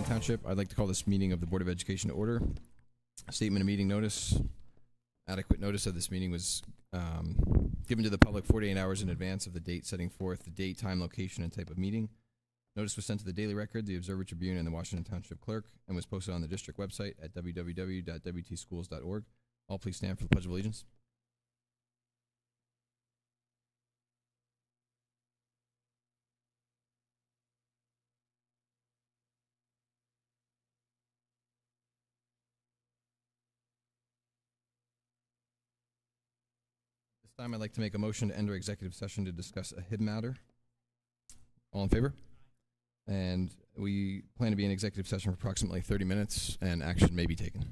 Township. I'd like to call this meeting of the Board of Education to order. Statement of meeting notice. Adequate notice of this meeting was given to the public 48 hours in advance of the date, setting forth the date, time, location, and type of meeting. Notice was sent to the Daily Record, the Observer Tribune, and the Washington Township Clerk, and was posted on the district website at www.wtschools.org. All please stand for the Pledge of Allegiance. This time I'd like to make a motion to enter executive session to discuss a HIB matter. All in favor? And we plan to be in executive session for approximately 30 minutes, and action may be taken.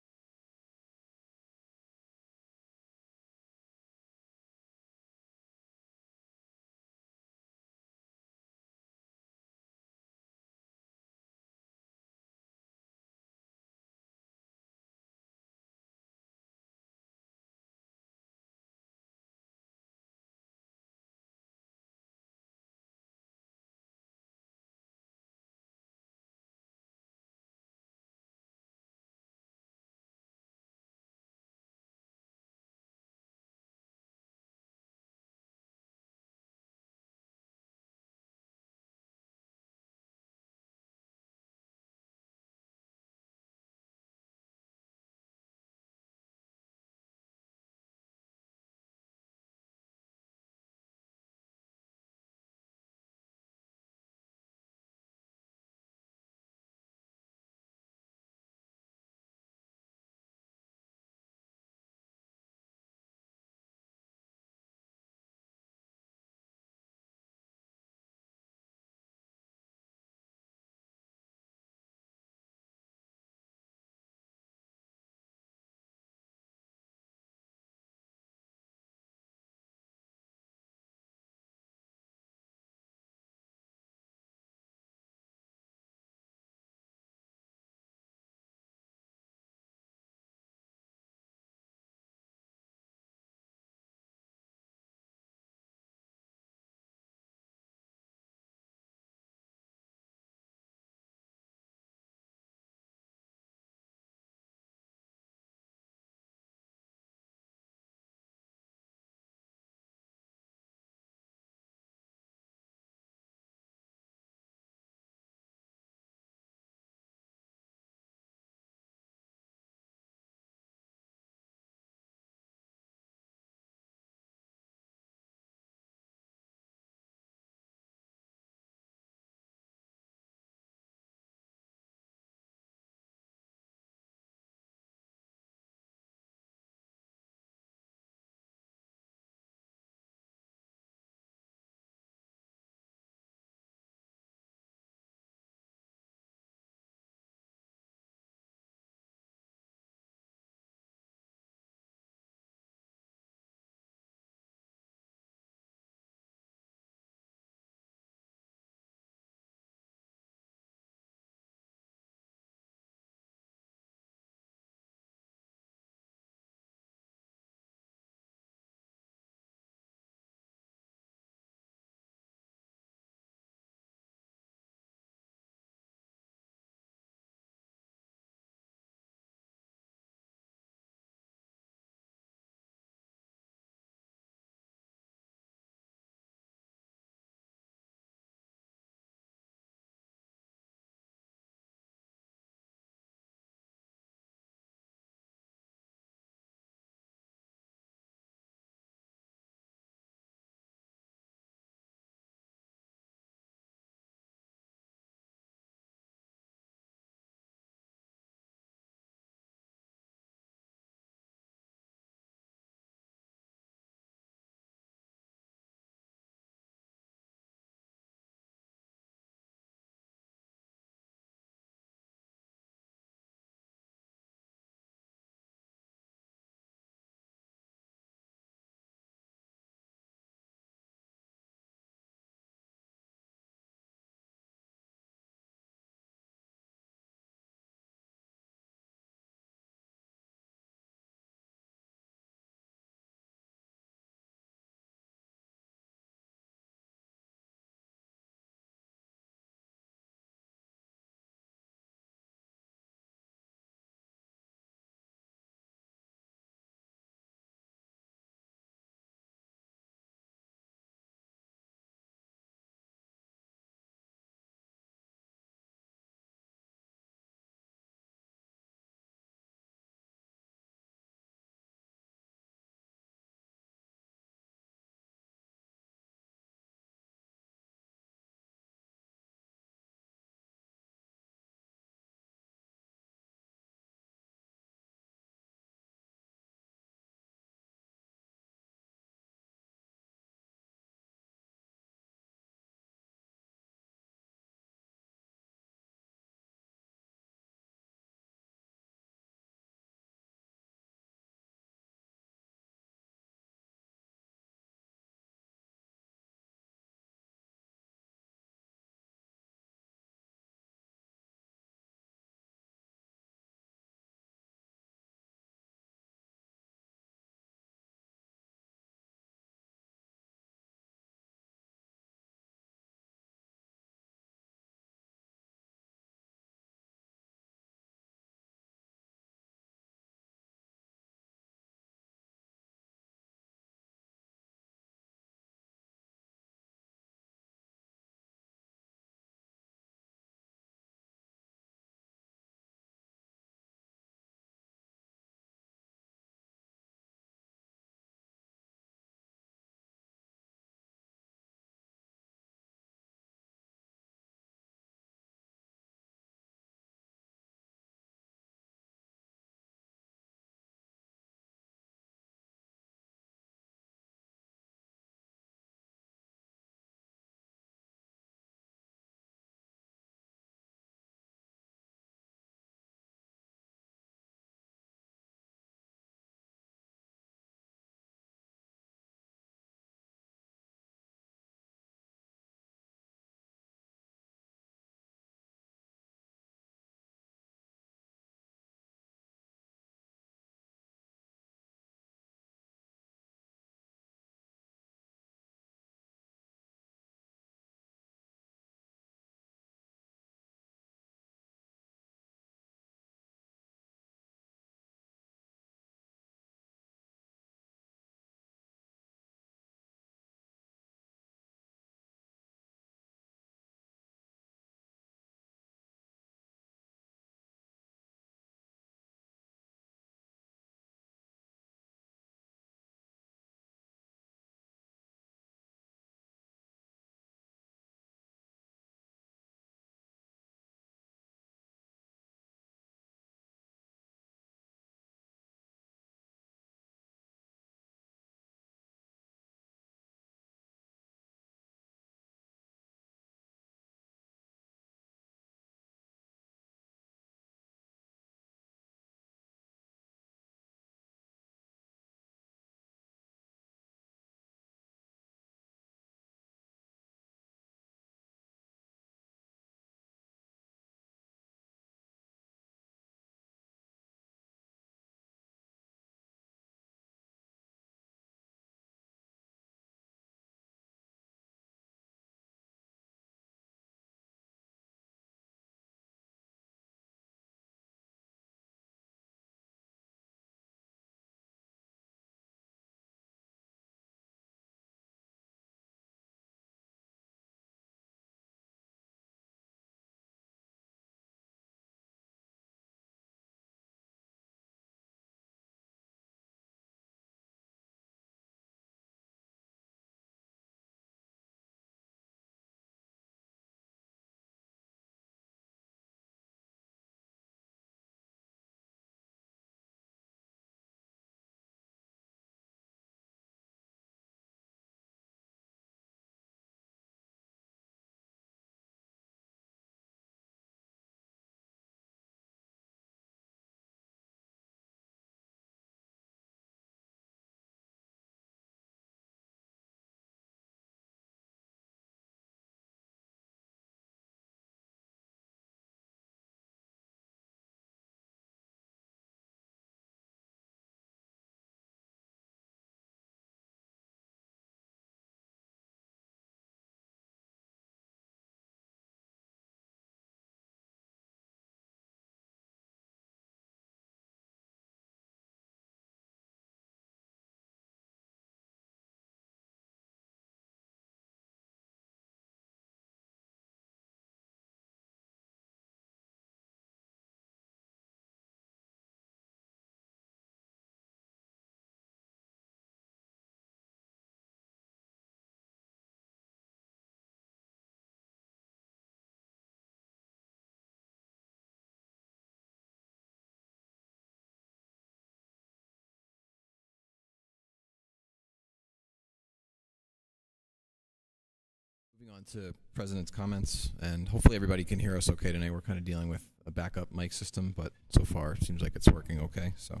Moving on to President's comments, and hopefully everybody can hear us okay tonight. We're kind of dealing with a backup mic system, but so far it seems like it's working okay. So,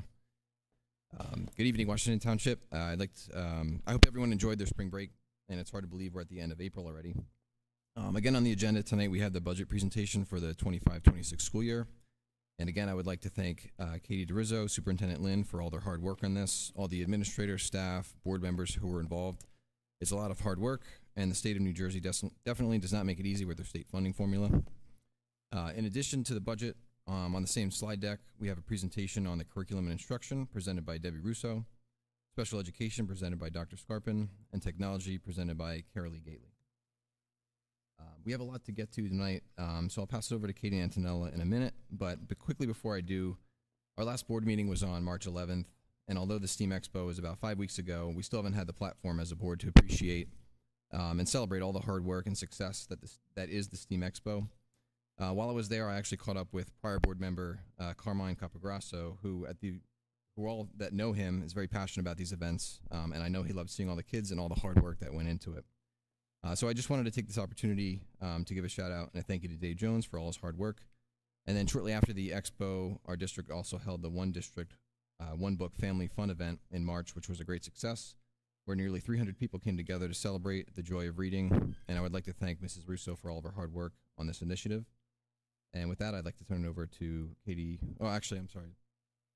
good evening, Washington Township. I hope everyone enjoyed their spring break, and it's hard to believe we're at the end of April already. Again, on the agenda tonight, we have the budget presentation for the 25-26 school year. And again, I would like to thank Katie DeRizzo, Superintendent Lynn, for all their hard work on this, all the administrators, staff, board members who were involved. It's a lot of hard work, and the state of New Jersey definitely does not make it easy with their state funding formula. In addition to the budget, on the same slide deck, we have a presentation on the curriculum and instruction presented by Debbie Russo, special education presented by Dr. Scarpin, and technology presented by Carolee Gately. We have a lot to get to tonight, so I'll pass it over to Katie Antonella in a minute, but quickly before I do, our last board meeting was on March 11th, and although the STEAM Expo was about 5 weeks ago, we still haven't had the platform as a board to appreciate and celebrate all the hard work and success that is the STEAM Expo. While I was there, I actually caught up with prior board member Carmine Capograsso, who all that know him is very passionate about these events, and I know he loves seeing all the kids and all the hard work that went into it. So I just wanted to take this opportunity to give a shout out and a thank you to Dave Jones for all his hard work. And then shortly after the expo, our district also held the One District, One Book Family Fun event in March, which was a great success, where nearly 300 people came together to celebrate the joy of reading. And I would like to thank Mrs. Russo for all of her hard work on this initiative. And with that, I'd like to turn it over to Katie. Oh, actually, I'm sorry.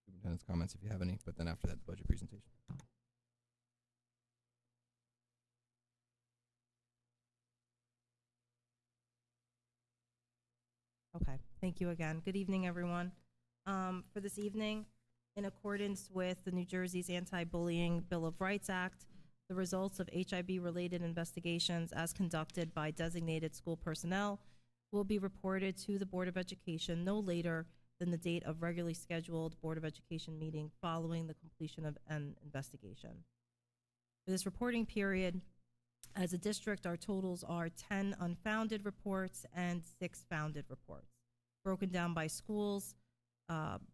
Superintendent's comments if you have any, but then after that, the budget presentation. Okay, thank you again. Good evening, everyone. For this evening, in accordance with the New Jersey's Anti-Bullying Bill of Rights Act, the results of HIB-related investigations as conducted by designated school personnel will be reported to the Board of Education no later than the date of regularly scheduled Board of Education meeting following the completion of an investigation. For this reporting period, as a district, our totals are 10 unfounded reports and 6 founded reports. Broken down by schools,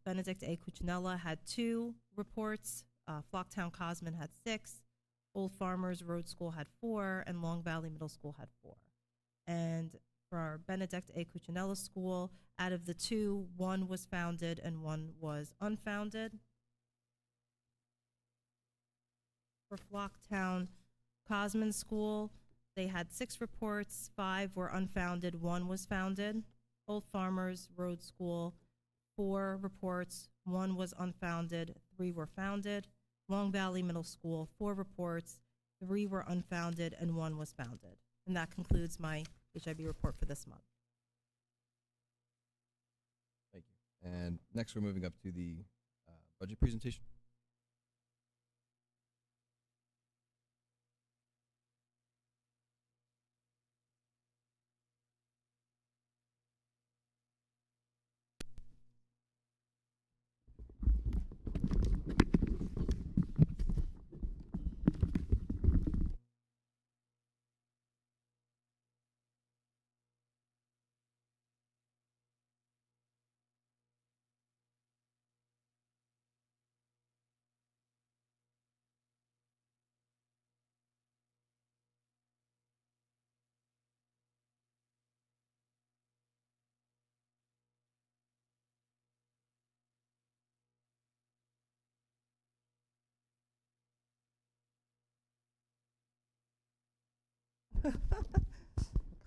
Benedict A. Cuccinella had 2 reports, Flocktown Cosman had 6, Old Farmers Road School had 4, and Long Valley Middle School had 4. And for our Benedict A. Cuccinella School, out of the 2, 1 was founded and 1 was unfounded. For Flocktown Cosman School, they had 6 reports, 5 were unfounded, 1 was founded. Old Farmers Road School, 4 reports, 1 was unfounded, 3 were founded. Long Valley Middle School, 4 reports, 3 were unfounded, and 1 was founded. And that concludes my HIB report for this month. Thank you. And next, we're moving up to the budget presentation.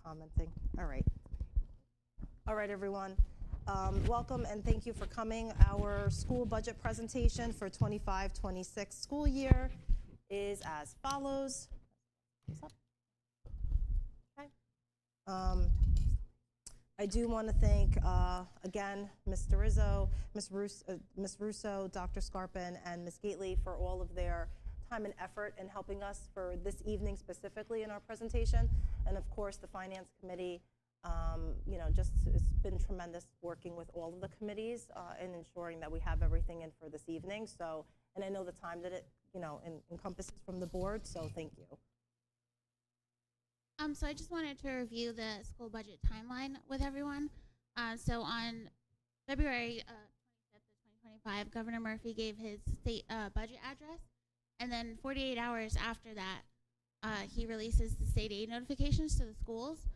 Commenting. All right. All right, everyone. Welcome and thank you for coming. Our school budget presentation for 25-26 school year is as follows. Okay. I do want to thank, again, Ms. DeRizzo, Ms. Russo, Dr. Scarpin, and Ms. Gately for all of their time and effort in helping us for this evening specifically in our presentation. And of course, the Finance Committee, just it's been tremendous working with all of the committees and ensuring that we have everything in for this evening. So, and I know the time that it, encompasses from the board, so thank you. So I just wanted to review the school budget timeline with everyone. So on February 25th of 2025, Governor Murphy gave his state budget address. And then 48 hours after that, he releases the state aid notifications to the schools.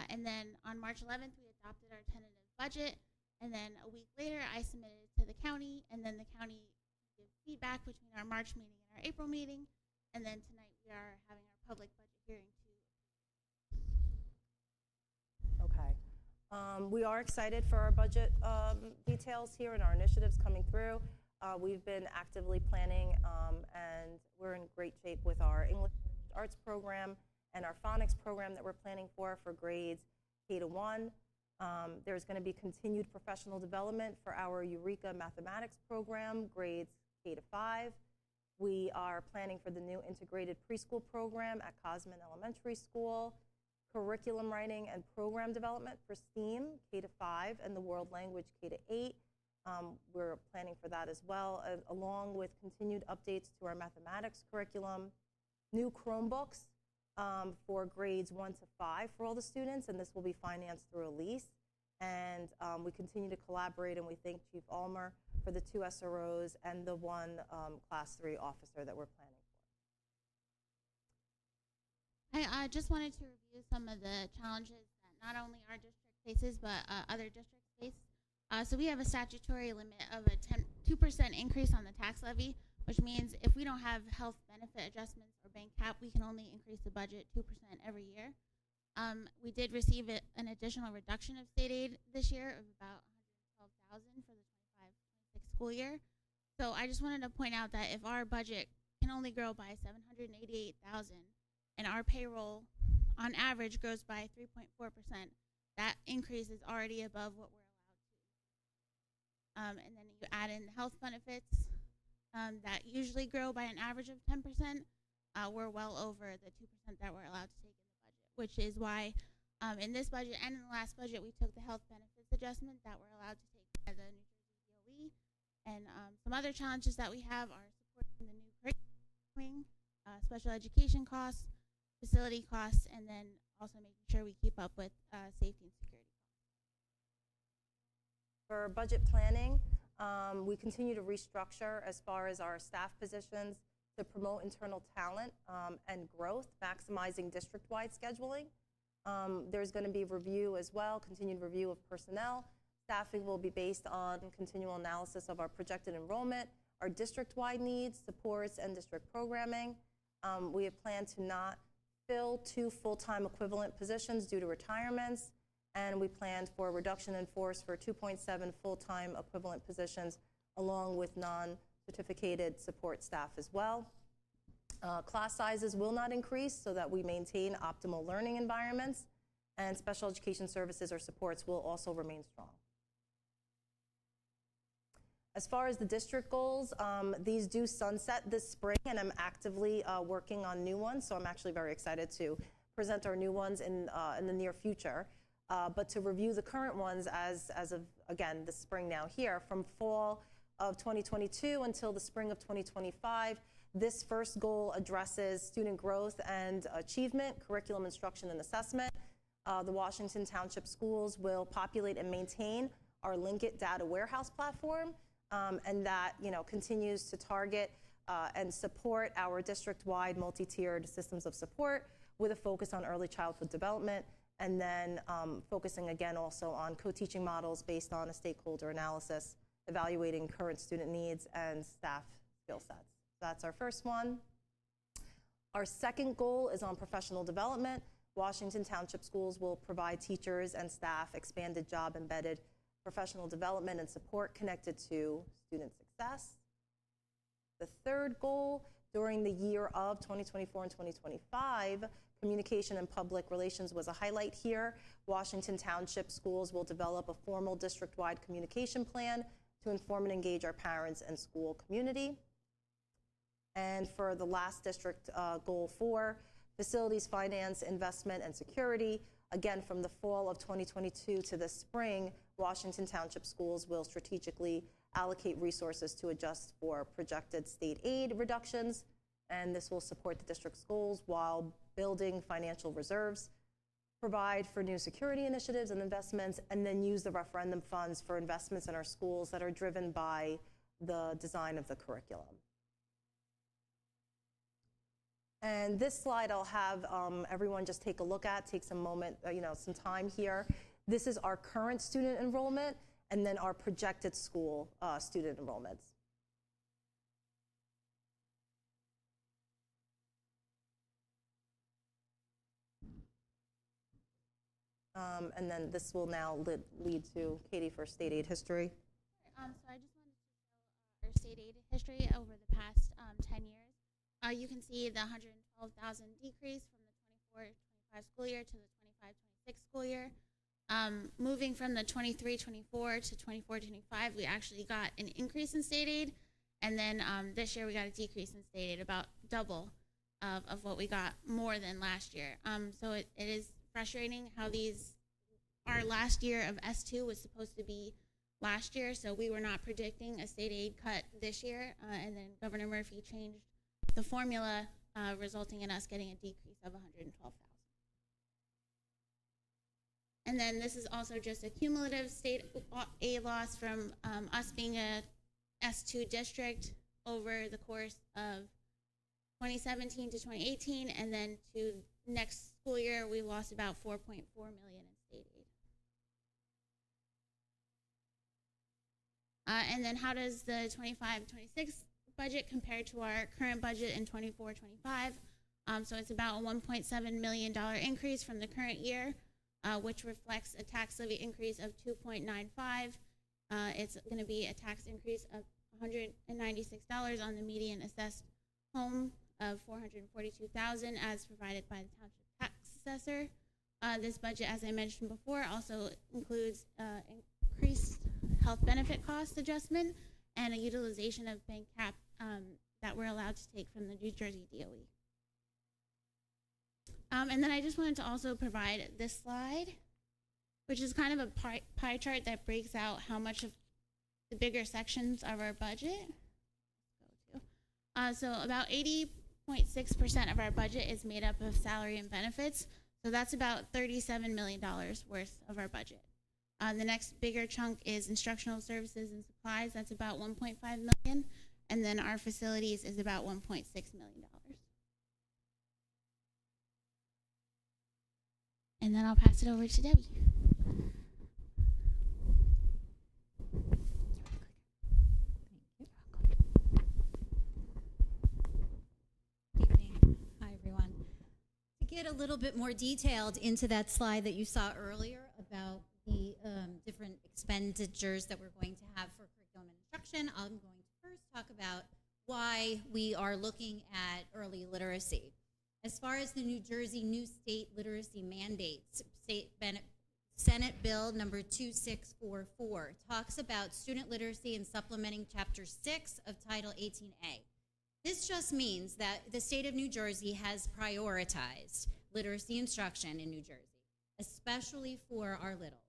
And then on March 11th, we adopted our tentative budget. And then a week later, I submitted it to the county, and then the county gave feedback between our March meeting and our April meeting. And then tonight we are having our public budget hearing too. Okay. We are excited for our budget details here and our initiatives coming through. We've been actively planning, and we're in great shape with our English arts program and our phonics program that we're planning for grades K to 1. There's going to be continued professional development for our Eureka mathematics program, grades K to 5. We are planning for the new integrated preschool program at Cosman Elementary School, curriculum writing and program development for STEAM K to 5, and the world language K to 8. We're planning for that as well, along with continued updates to our mathematics curriculum, new Chromebooks for grades 1 to 5 for all the students, and this will be financed through a lease. And we continue to collaborate, and we thank Chief Ulmer for the 2 SROs and the 1 Class 3 officer that we're planning for. I just wanted to review some of the challenges that not only our district faces, but other districts face. So we have a statutory limit of a 2% increase on the tax levy, which means if we don't have health benefit adjustments or bank cap, we can only increase the budget 2% every year. We did receive an additional reduction of state aid this year of about $112,000 for the 25-26 school year. So I just wanted to point out that if our budget can only grow by $788,000 and our payroll on average grows by 3.4%, that increase is already above what we're allowed to. And then you add in the health benefits that usually grow by an average of 10%, we're well over the 2% that we're allowed to take in the budget, which is why in this budget and in the last budget, we took the health benefits adjustment that we're allowed to take by the New Jersey DOE. And some other challenges that we have are supporting the new curriculum, special education costs, facility costs, and then also making sure we keep up with safety and security. For budget planning, we continue to restructure as far as our staff positions to promote internal talent and growth, maximizing district-wide scheduling. There's going to be review as well, continued review of personnel. Staffing will be based on continual analysis of our projected enrollment, our district-wide needs, supports, and district programming. We have planned to not fill 2 full-time equivalent positions due to retirements, and we planned for a reduction in force for 2.7 full-time equivalent positions, along with non-certificated support staff as well. Class sizes will not increase so that we maintain optimal learning environments, and special education services or supports will also remain strong. As far as the district goals, these do sunset this spring, and I'm actively working on new ones, so I'm actually very excited to present our new ones in the near future. But to review the current ones as of, again, the spring now here, from fall of 2022 until the spring of 2025, this first goal addresses student growth and achievement, curriculum instruction and assessment. The Washington Township Schools will populate and maintain our Linkit data warehouse platform, and that continues to target and support our district-wide multi-tiered systems of support with a focus on early childhood development, and then focusing again also on co-teaching models based on a stakeholder analysis, evaluating current student needs and staff skill sets. So that's our first one. Our second goal is on professional development. Washington Township Schools will provide teachers and staff expanded job-embedded professional development and support connected to student success. The third goal, during the year of 2024 and 2025, communication and public relations was a highlight here. Washington Township Schools will develop a formal district-wide communication plan to inform and engage our parents and school community. And for the last district goal 4, facilities, finance, investment, and security, again, from the fall of 2022 to the spring, Washington Township Schools will strategically allocate resources to adjust for projected state aid reductions, and this will support the district's goals while building financial reserves, provide for new security initiatives and investments, and then use the referendum funds for investments in our schools that are driven by the design of the curriculum. And this slide I'll have everyone just take a look at, take some moment, some time here. This is our current student enrollment and then our projected school student enrollments. And then this will now lead to Katie for state aid history. So I just wanted to show our state aid history over the past 10 years. You can see the 112,000 decrease from the 24-25 school year to the 25-26 school year. Moving from the 23-24 to 24-25, we actually got an increase in state aid, and then this year we got a decrease in state aid, about double of what we got more than last year. So it is frustrating how our last year of S2 was supposed to be last year, so we were not predicting a state aid cut this year, and then Governor Murphy changed the formula, resulting in us getting a decrease of 112,000. And then this is also just a cumulative state aid loss from us being a S2 district over the course of 2017 to 2018, and then to next school year, we lost about $4.4 million in state aid. And then how does the 25-26 budget compare to our current budget in 24-25? So it's about a $1.7 million increase from the current year, which reflects a tax levy increase of 2.95. It's going to be a tax increase of $196 on the median assessed home of $442,000 as provided by the township tax assessor. This budget, as I mentioned before, also includes increased health benefit cost adjustment and a utilization of bank cap that we're allowed to take from the New Jersey DOE. And then I just wanted to also provide this slide, which is kind of a pie chart that breaks out how much of the bigger sections of our budget. So about 80.6% of our budget is made up of salary and benefits. So that's about $37 million worth of our budget. The next bigger chunk is instructional services and supplies. That's about $1.5 million. And then our facilities is about $1.6 million. And then I'll pass it over to Debbie. Evening. Hi, everyone. To get a little bit more detailed into that slide that you saw earlier about the different expenditures that we're going to have for curriculum and instruction, I'm going to first talk about why we are looking at early literacy. As far as the New Jersey new state literacy mandates, Senate Bill number 2644 talks about student literacy and supplementing Chapter 6 of Title 18A. This just means that the state of New Jersey has prioritized literacy instruction in New Jersey, especially for our littles.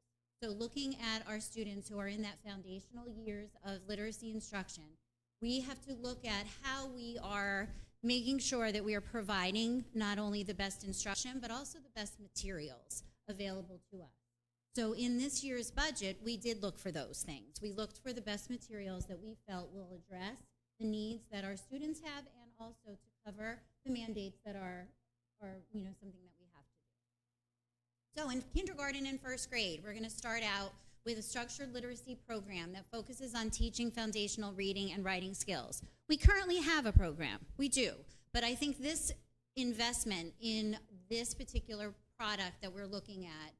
So looking at our students who are in that foundational years of literacy instruction, we have to look at how we are making sure that we are providing not only the best instruction, but also the best materials available to us. So in this year's budget, we did look for those things. We looked for the best materials that we felt will address the needs that our students have and also to cover the mandates that are something that we have to do. So in kindergarten and first grade, we're going to start out with a structured literacy program that focuses on teaching foundational reading and writing skills. We currently have a program, we do, but I think this investment in this particular product that we're looking at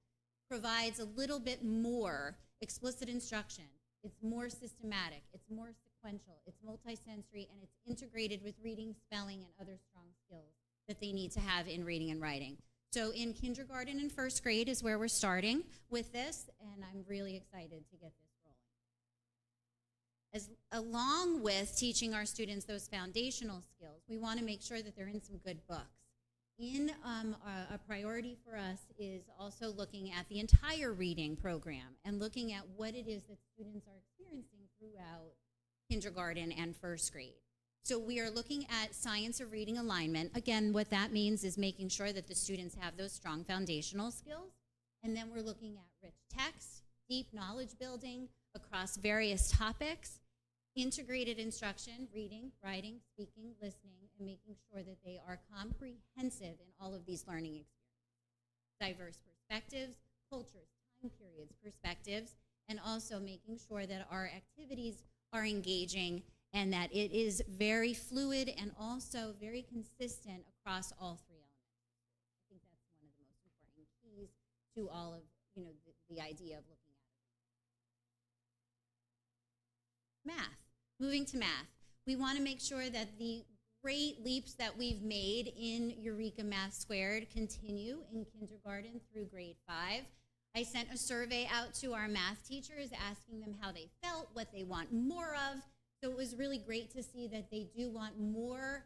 provides a little bit more explicit instruction. It's more systematic, it's more sequential, it's multisensory, and it's integrated with reading, spelling, and other strong skills that they need to have in reading and writing. So in kindergarten and first grade is where we're starting with this, and I'm really excited to get this rolling. Along with teaching our students those foundational skills, we want to make sure that they're in some good books. A priority for us is also looking at the entire reading program and looking at what it is that students are experiencing throughout kindergarten and first grade. So we are looking at science of reading alignment. Again, what that means is making sure that the students have those strong foundational skills. And then we're looking at rich text, deep knowledge building across various topics, integrated instruction, reading, writing, speaking, listening, and making sure that they are comprehensive in all of these learning experiences. Diverse perspectives, cultures, time periods, perspectives, and also making sure that our activities are engaging and that it is very fluid and also very consistent across all three elements. I think that's one of the most important keys to all of the idea of looking at it. Math. Moving to math. We want to make sure that the great leaps that we've made in Eureka Math Squared continue in kindergarten through grade 5. I sent a survey out to our math teachers asking them how they felt, what they want more of. So it was really great to see that they do want more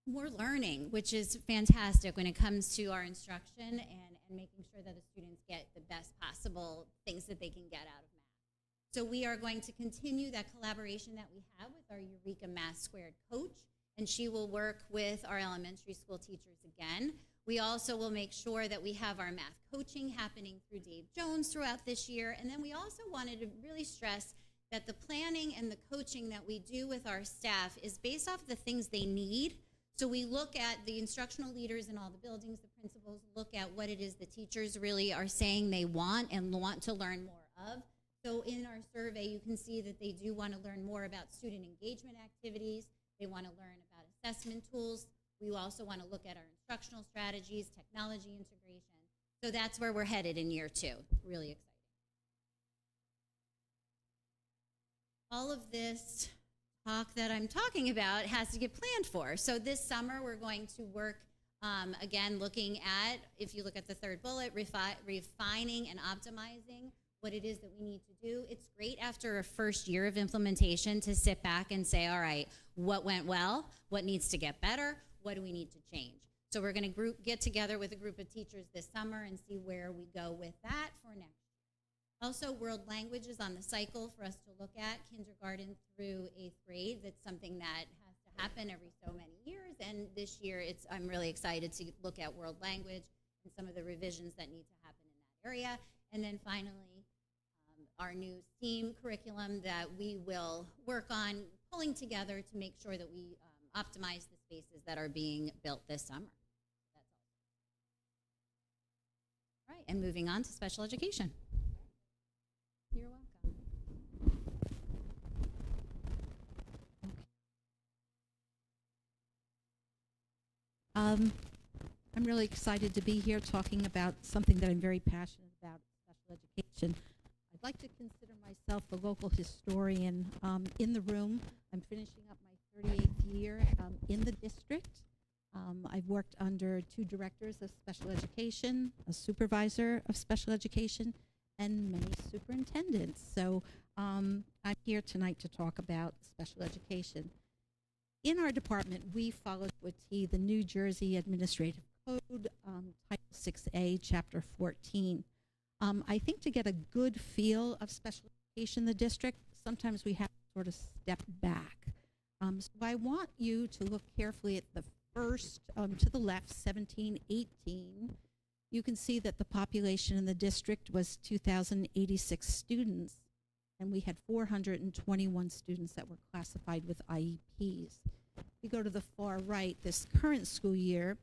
learning, which is fantastic when it comes to our instruction and making sure that the students get the best possible things that they can get out of math. So we are going to continue that collaboration that we have with our Eureka Math Squared coach, and she will work with our elementary school teachers again. We also will make sure that we have our math coaching happening through Dave Jones throughout this year. And then we also wanted to really stress that the planning and the coaching that we do with our staff is based off the things they need. So we look at the instructional leaders in all the buildings, the principals, look at what it is the teachers really are saying they want and want to learn more of. So in our survey, you can see that they do want to learn more about student engagement activities. They want to learn about assessment tools. We also want to look at our instructional strategies, technology integration. So that's where we're headed in year 2. Really exciting. All of this talk that I'm talking about has to get planned for. So this summer, we're going to work, again, looking at, if you look at the third bullet, refining and optimizing what it is that we need to do. It's great after a first year of implementation to sit back and say, all right, what went well? What needs to get better? What do we need to change? So we're going to get together with a group of teachers this summer and see where we go with that for next year. Also, world language is on the cycle for us to look at, kindergarten through 8th grade. That's something that has to happen every so many years, and this year I'm really excited to look at world language and some of the revisions that need to happen in that area. And then finally, our new STEAM curriculum that we will work on pulling together to make sure that we optimize the spaces that are being built this summer. That's all. All right, and moving on to special education. You're welcome. I'm really excited to be here talking about something that I'm very passionate about, special education. I'd like to consider myself a local historian in the room. I'm finishing up my 38th year in the district. I've worked under 2 directors of special education, a supervisor of special education, and many superintendents. So I'm here tonight to talk about special education. In our department, we follow to a T the New Jersey Administrative Code, Title 6A, Chapter 14. I think to get a good feel of special education in the district, sometimes we have to sort of step back. So I want you to look carefully at the first, to the left, 1718. You can see that the population in the district was 2,086 students, and we had 421 students that were classified with IEPs. If you go to the far right, this current school year,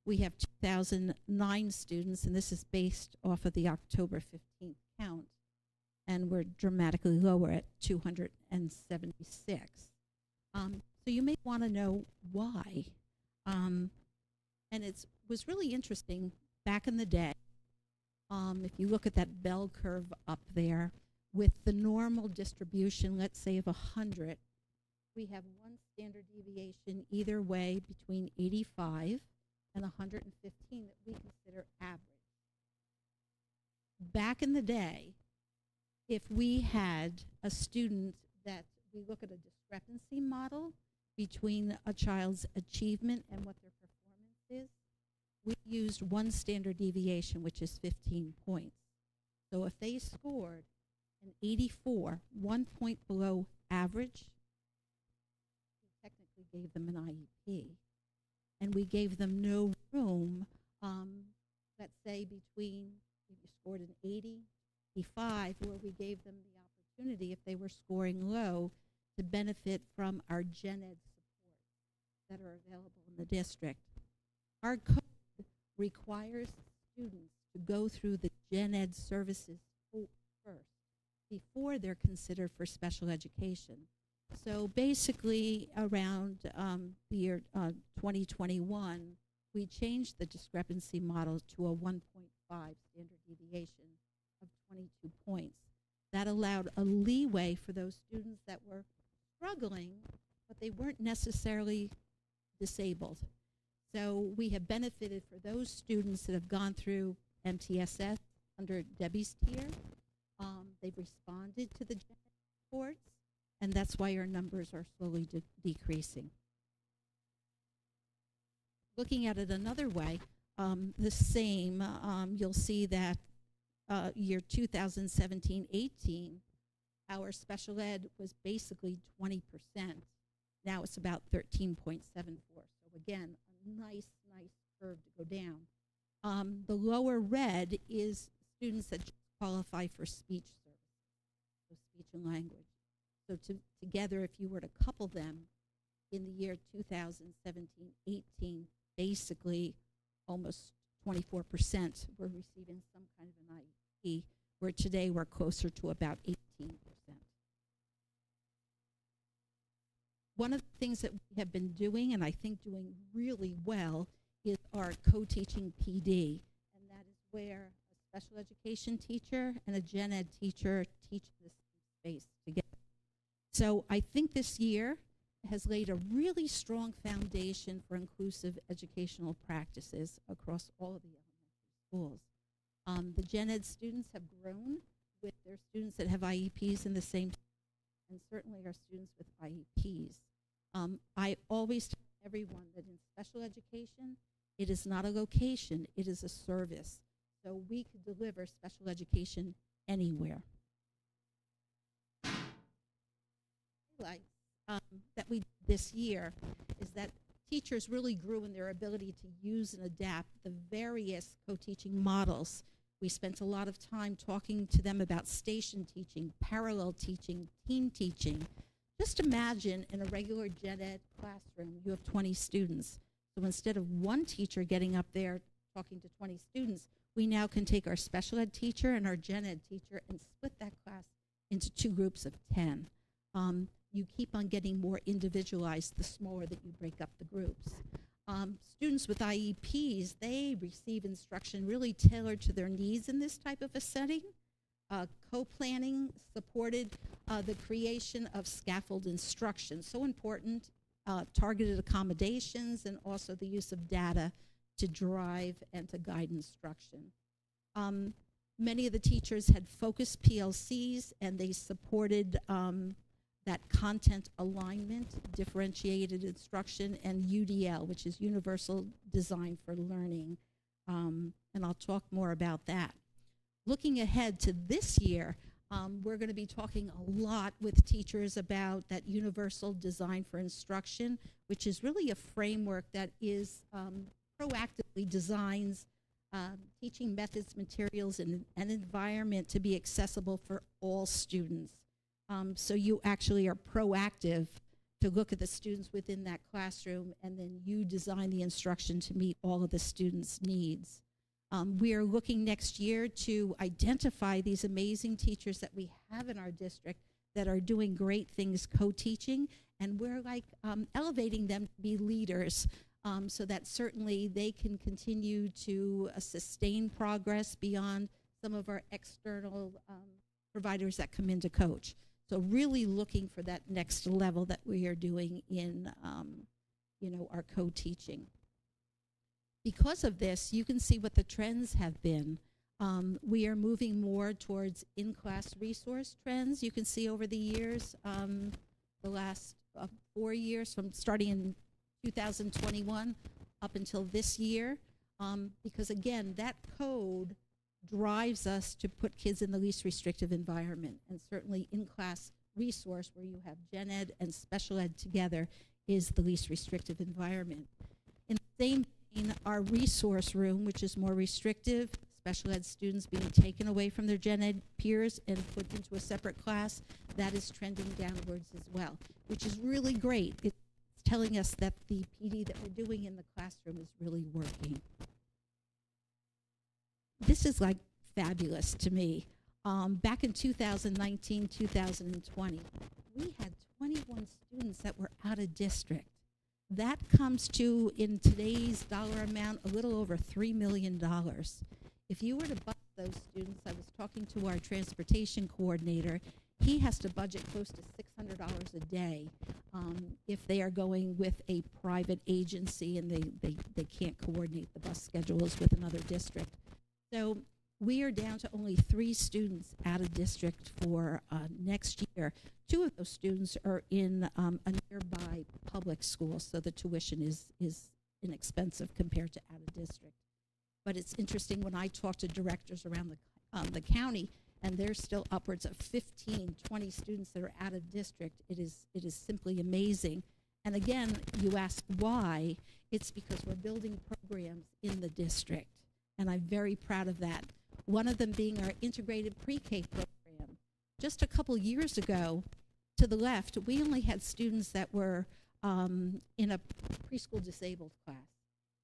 we have 2,009 students, and this is based off of the October 15th count, and we're dramatically lower at 276. So you may want to know why. And it was really interesting back in the day. If you look at that bell curve up there, with the normal distribution, let's say of 100, we have one standard deviation either way between 85 and 115 that we consider average. Back in the day, if we had a student that we look at a discrepancy model between a child's achievement and what their performance is, we used one standard deviation, which is 15 points. So if they scored an 84, 1 point below average, we technically gave them an IEP. And we gave them no room, let's say between, if you scored an 80, 85, where we gave them the opportunity, if they were scoring low, to benefit from our gen ed support that are available in the district. Our code requires students to go through the gen ed services first before they're considered for special education. So basically, around the year 2021, we changed the discrepancy model to a 1.5 standard deviation of 22 points. That allowed a leeway for those students that were struggling, but they weren't necessarily disabled. So we have benefited for those students that have gone through MTSS under Debbie's tier. They've responded to the reports, and that's why our numbers are slowly decreasing. Looking at it another way, the same, you'll see that year 2017-18, our special ed was basically 20%. Now it's about 13.74. So again, a nice curve to go down. The lower red is students that just qualify for speech service, so speech and language. So together, if you were to couple them in the year 2017-18, basically almost 24% were receiving some kind of an IEP, where today we're closer to about 18%. One of the things that we have been doing, and I think doing really well, is our co-teaching PD, and that is where a special education teacher and a gen ed teacher teach this space together. So I think this year has laid a really strong foundation for inclusive educational practices across all of the elementary schools. The gen ed students have grown with their students that have IEPs in the same, and certainly our students with IEPs. I always tell everyone that in special education, it is not a location, it is a service. So we could deliver special education anywhere. That we did this year is that teachers really grew in their ability to use and adapt the various co-teaching models. We spent a lot of time talking to them about station teaching, parallel teaching, team teaching. Just imagine in a regular gen ed classroom, you have 20 students. So instead of one teacher getting up there talking to 20 students, we now can take our special ed teacher and our gen ed teacher and split that class into 2 groups of 10. You keep on getting more individualized the smaller that you break up the groups. Students with IEPs, they receive instruction really tailored to their needs in this type of a setting. Co-planning supported the creation of scaffold instruction, so important, targeted accommodations, and also the use of data to drive and to guide instruction. Many of the teachers had focused PLCs, and they supported that content alignment, differentiated instruction, and UDL, which is Universal Design for Learning. And I'll talk more about that. Looking ahead to this year, we're going to be talking a lot with teachers about that Universal Design for Instruction, which is really a framework that is proactively designs teaching methods, materials, and an environment to be accessible for all students. So you actually are proactive to look at the students within that classroom, and then you design the instruction to meet all of the students' needs. We are looking next year to identify these amazing teachers that we have in our district that are doing great things co-teaching, and we're elevating them to be leaders so that certainly they can continue to sustain progress beyond some of our external providers that come in to coach. So really looking for that next level that we are doing in our co-teaching. Because of this, you can see what the trends have been. We are moving more towards in-class resource trends. You can see over the years, the last 4 years, from starting in 2021 up until this year, because again, that code drives us to put kids in the least restrictive environment, and certainly in-class resource where you have gen ed and special ed together is the least restrictive environment. In the same vein, our resource room, which is more restrictive, special ed students being taken away from their gen ed peers and put into a separate class, that is trending downwards as well, which is really great. It's telling us that the PD that we're doing in the classroom is really working. This is like fabulous to me. Back in 2019, 2020, we had 21 students that were out of district. That comes to, in today's dollar amount, a little over $3 million. If you were to bus those students, I was talking to our transportation coordinator, he has to budget close to $600 a day if they are going with a private agency and they can't coordinate the bus schedules with another district. So we are down to only 3 students out of district for next year. 2 of those students are in a nearby public school, so the tuition is inexpensive compared to out of district. But it's interesting when I talk to directors around the county, and there's still upwards of 15, 20 students that are out of district. It is simply amazing. And again, you ask why? It's because we're building programs in the district, and I'm very proud of that. One of them being our integrated pre-K program. Just a couple years ago, to the left, we only had students that were in a preschool disabled class.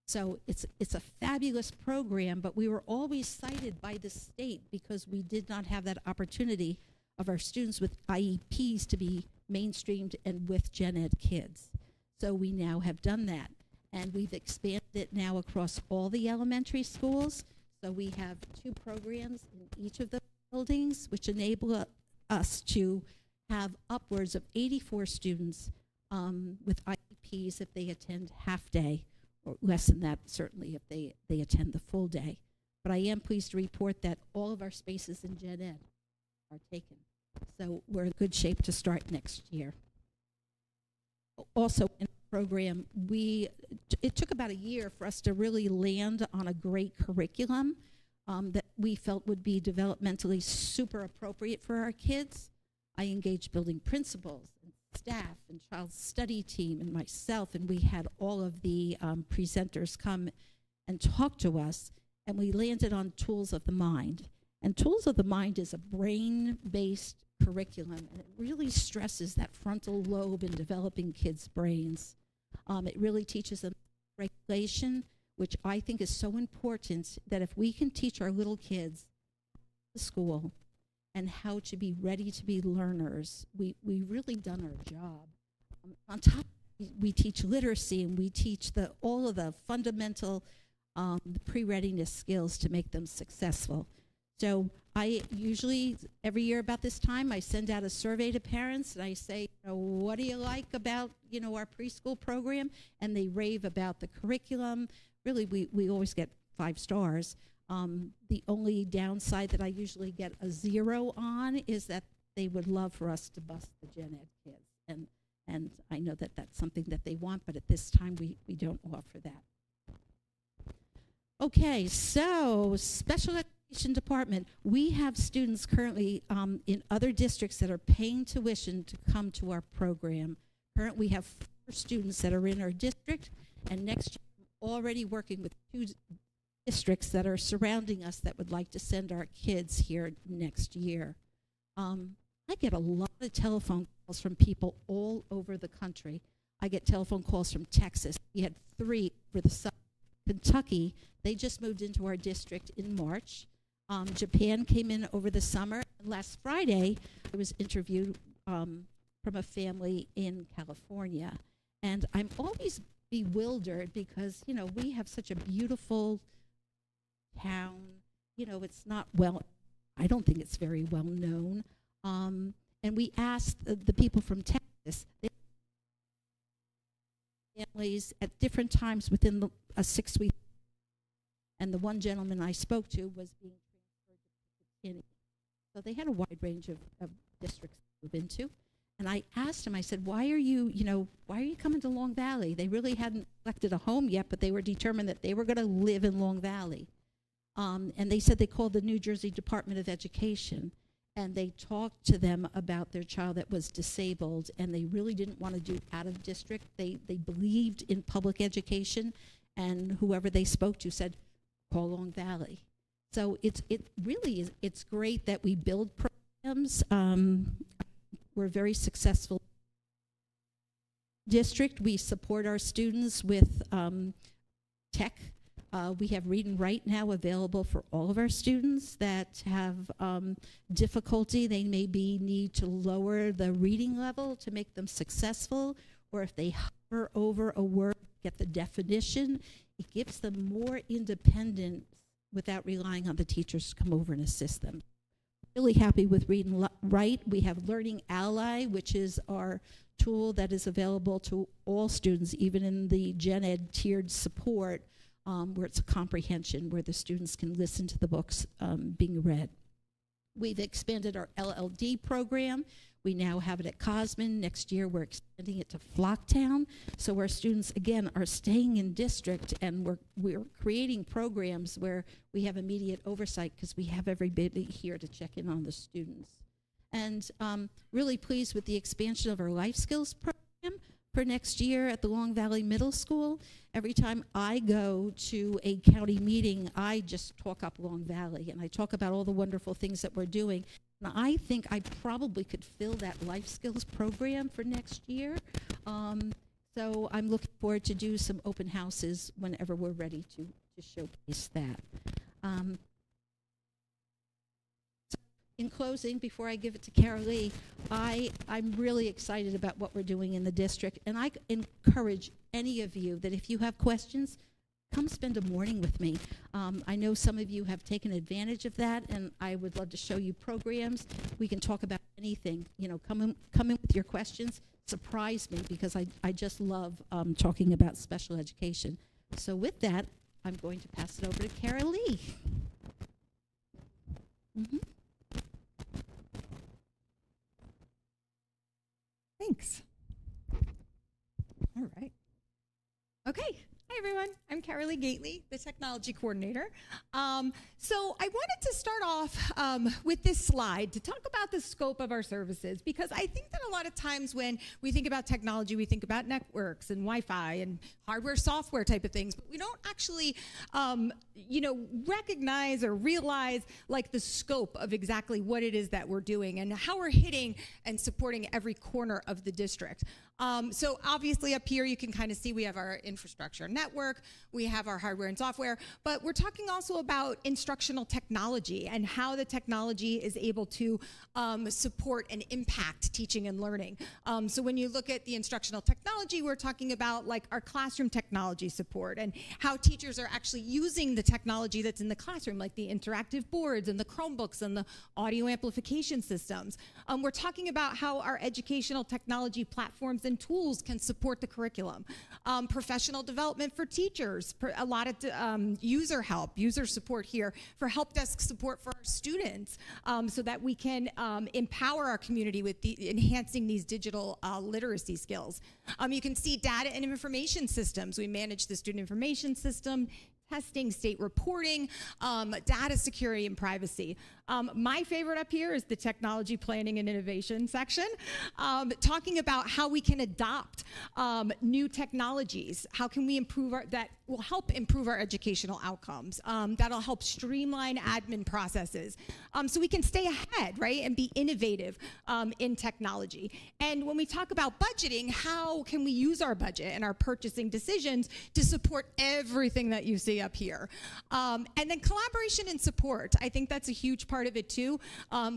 So it's a fabulous program, but we were always cited by the state because we did not have that opportunity of our students with IEPs to be mainstreamed and with gen ed kids. So we now have done that, and we've expanded it now across all the elementary schools. So we have 2 programs in each of the buildings, which enable us to have upwards of 84 students with IEPs if they attend half day, or less than that, certainly, if they attend the full day. But I am pleased to report that all of our spaces in gen ed are taken. So we're in good shape to start next year. Also, in the program, it took about a year for us to really land on a great curriculum that we felt would be developmentally super appropriate for our kids. I engaged building principals and staff and child study team and myself, and we had all of the presenters come and talk to us, and we landed on Tools of the Mind. And Tools of the Mind is a brain-based curriculum, and it really stresses that frontal lobe in developing kids' brains. It really teaches them regulation, which I think is so important, that if we can teach our little kids at school and how to be ready to be learners, we've really done our job. On top, we teach literacy, and we teach all of the fundamental pre-readiness skills to make them successful. So I usually, every year about this time, I send out a survey to parents, and I say, what do you like about, our preschool program? And they rave about the curriculum. Really, we always get 5 stars. The only downside that I usually get a 0 on is that they would love for us to bust the gen ed kids. And I know that that's something that they want, but at this time, we don't offer that. Okay, so special education department. We have students currently in other districts that are paying tuition to come to our program. Currently, we have 4 students that are in our district, and next year, I'm already working with 2 districts that are surrounding us that would like to send our kids here next year. I get a lot of telephone calls from people all over the country. I get telephone calls from Texas. We had 3 for the summer. Kentucky, they just moved into our district in March. Japan came in over the summer. And last Friday, I was interviewed from a family in California. And I'm always bewildered because, we have such a beautiful town. It's not I don't think it's very well known. And we asked the people from Texas, families at different times within a 6-week. And the one gentleman I spoke to was being transferred to Kinney. So they had a wide range of districts to move into. And I asked him, I said, why are you coming to Long Valley? They really hadn't selected a home yet, but they were determined that they were going to live in Long Valley. And they said they called the New Jersey Department of Education, and they talked to them about their child that was disabled, and they really didn't want to do out of district. They believed in public education, and whoever they spoke to said, call Long Valley. So it really is, it's great that we build programs. We're very successful district. We support our students with tech. We have Read and Write now available for all of our students that have difficulty. They maybe need to lower the reading level to make them successful, or if they hover over a word, get the definition, it gives them more independence without relying on the teachers to come over and assist them. Really happy with Read and Write. We have Learning Ally, which is our tool that is available to all students, even in the Gen Ed tiered support, where it's a comprehension, where the students can listen to the books being read. We've expanded our LLD program. We now have it at Cosman. Next year, we're extending it to Flocktown. So our students, again, are staying in district, and we're creating programs where we have immediate oversight because we have everybody here to check in on the students. And really pleased with the expansion of our life skills program for next year at the Long Valley Middle School. Every time I go to a county meeting, I just talk up Long Valley, and I talk about all the wonderful things that we're doing. And I think I probably could fill that life skills program for next year. So I'm looking forward to do some open houses whenever we're ready to showcase that. In closing, before I give it to Carol Lee, I'm really excited about what we're doing in the district, and I encourage any of you that if you have questions, come spend a morning with me. I know some of you have taken advantage of that, and I would love to show you programs. We can talk about anything. You know, come in with your questions. Surprise me, because I just love talking about special education. So with that, I'm going to pass it over to Carol Lee. Thanks. All right. Okay. Hi, everyone. I'm Carol Lee Gately, the technology coordinator. So I wanted to start off with this slide to talk about the scope of our services, because I think that a lot of times when we think about technology, we think about networks and Wi-Fi and hardware, software type of things, but we don't actually, recognize or realize like the scope of exactly what it is that we're doing and how we're hitting and supporting every corner of the district. So obviously up here you can kind of see we have our infrastructure network, we have our hardware and software, but we're talking also about instructional technology and how the technology is able to support and impact teaching and learning. So when you look at the instructional technology, we're talking about like our classroom technology support and how teachers are actually using the technology that's in the classroom, like the interactive boards and the Chromebooks and the audio amplification systems. We're talking about how our educational technology platforms and tools can support the curriculum. Professional development for teachers, a lot of user help, user support here for help desk support for our students, so that we can empower our community with enhancing these digital literacy skills. You can see data and information systems. We manage the student information system, testing, state reporting, data security and privacy. My favorite up here is the technology planning and innovation section, talking about how we can adopt new technologies. How can we improve that will help improve our educational outcomes. That'll help streamline admin processes so we can stay ahead, right, and be innovative in technology. And when we talk about budgeting, how can we use our budget and our purchasing decisions to support everything that you see up here? And then collaboration and support. I think that's a huge part of it too.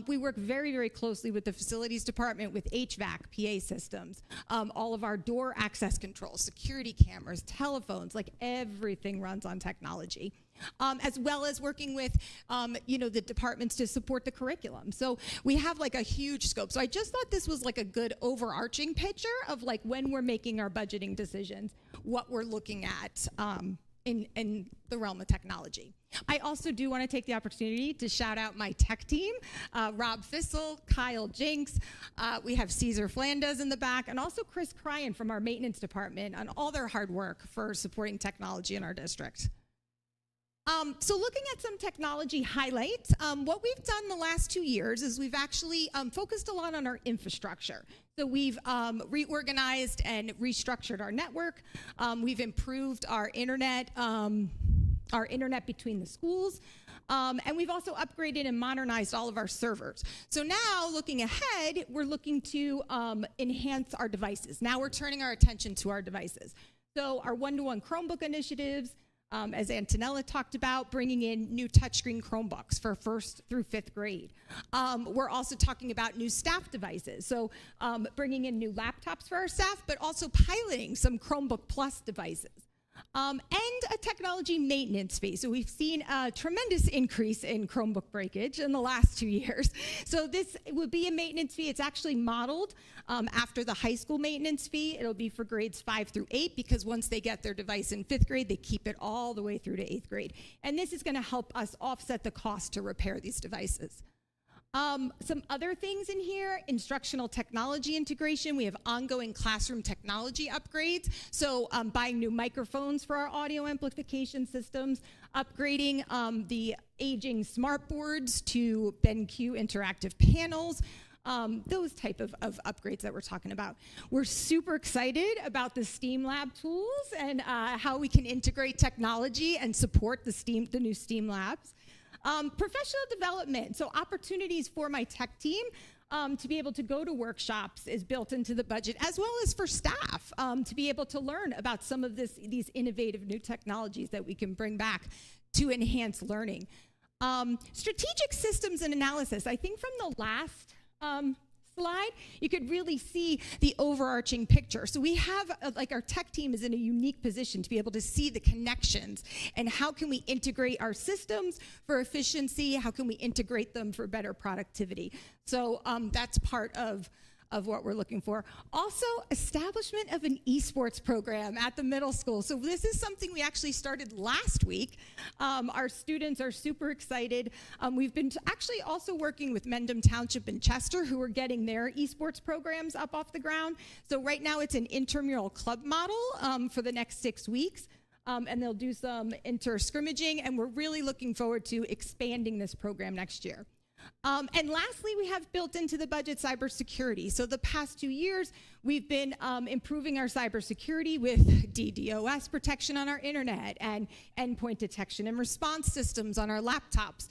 We work very, very closely with the facilities department with HVAC, PA systems, all of our door access controls, security cameras, telephones, like everything runs on technology. As well as working with, the departments to support the curriculum. So we have like a huge scope. So I just thought this was like a good overarching picture of like when we're making our budgeting decisions, what we're looking at in the realm of technology. I also do want to take the opportunity to shout out my tech team, Rob Fissel, Kyle Jinks, we have Caesar Flandes in the back, and also Chris Cryan from our maintenance department on all their hard work for supporting technology in our district. So looking at some technology highlights, what we've done the last 2 years is we've actually focused a lot on our infrastructure. So we've reorganized and restructured our network. We've improved our internet our internet between the schools. And we've also upgraded and modernized all of our servers. So now, looking ahead, we're looking to enhance our devices. Now we're turning our attention to our devices. So our one-to-one Chromebook initiatives, as Antonella talked about, bringing in new touchscreen Chromebooks for 1st through 5th grade. We're also talking about new staff devices. So bringing in new laptops for our staff, but also piloting some Chromebook Plus devices. And a technology maintenance fee. So we've seen a tremendous increase in Chromebook breakage in the last 2 years. So this would be a maintenance fee. It's actually modeled after the high school maintenance fee. It'll be for grades 5 through 8 because once they get their device in 5th grade, they keep it all the way through to 8th grade. And this is going to help us offset the cost to repair these devices. Some other things in here, instructional technology integration. We have ongoing classroom technology upgrades. So buying new microphones for our audio amplification systems, upgrading the aging smart boards to BenQ interactive panels, those type of upgrades that we're talking about. We're super excited about the STEAM Lab tools and how we can integrate technology and support the new STEAM Labs. Professional development, so opportunities for my tech team to be able to go to workshops is built into the budget, as well as for staff to be able to learn about some of these innovative new technologies that we can bring back to enhance learning. Strategic systems and analysis, I think from the last slide, you could really see the overarching picture. So we have, our tech team is in a unique position to be able to see the connections and how can we integrate our systems for efficiency, how can we integrate them for better productivity. So that's part of what we're looking for. Also, establishment of an esports program at the middle school. So this is something we actually started last week. Our students are super excited. We've been actually also working with Mendham Township and Chester, who are getting their esports programs up off the ground. So right now it's an intramural club model for the next 6 weeks. And they'll do some inter-scrimmaging, and we're really looking forward to expanding this program next year. And lastly, we have built into the budget cybersecurity. So the past 2 years, we've been improving our cybersecurity with DDoS protection on our internet and endpoint detection and response systems on our laptops,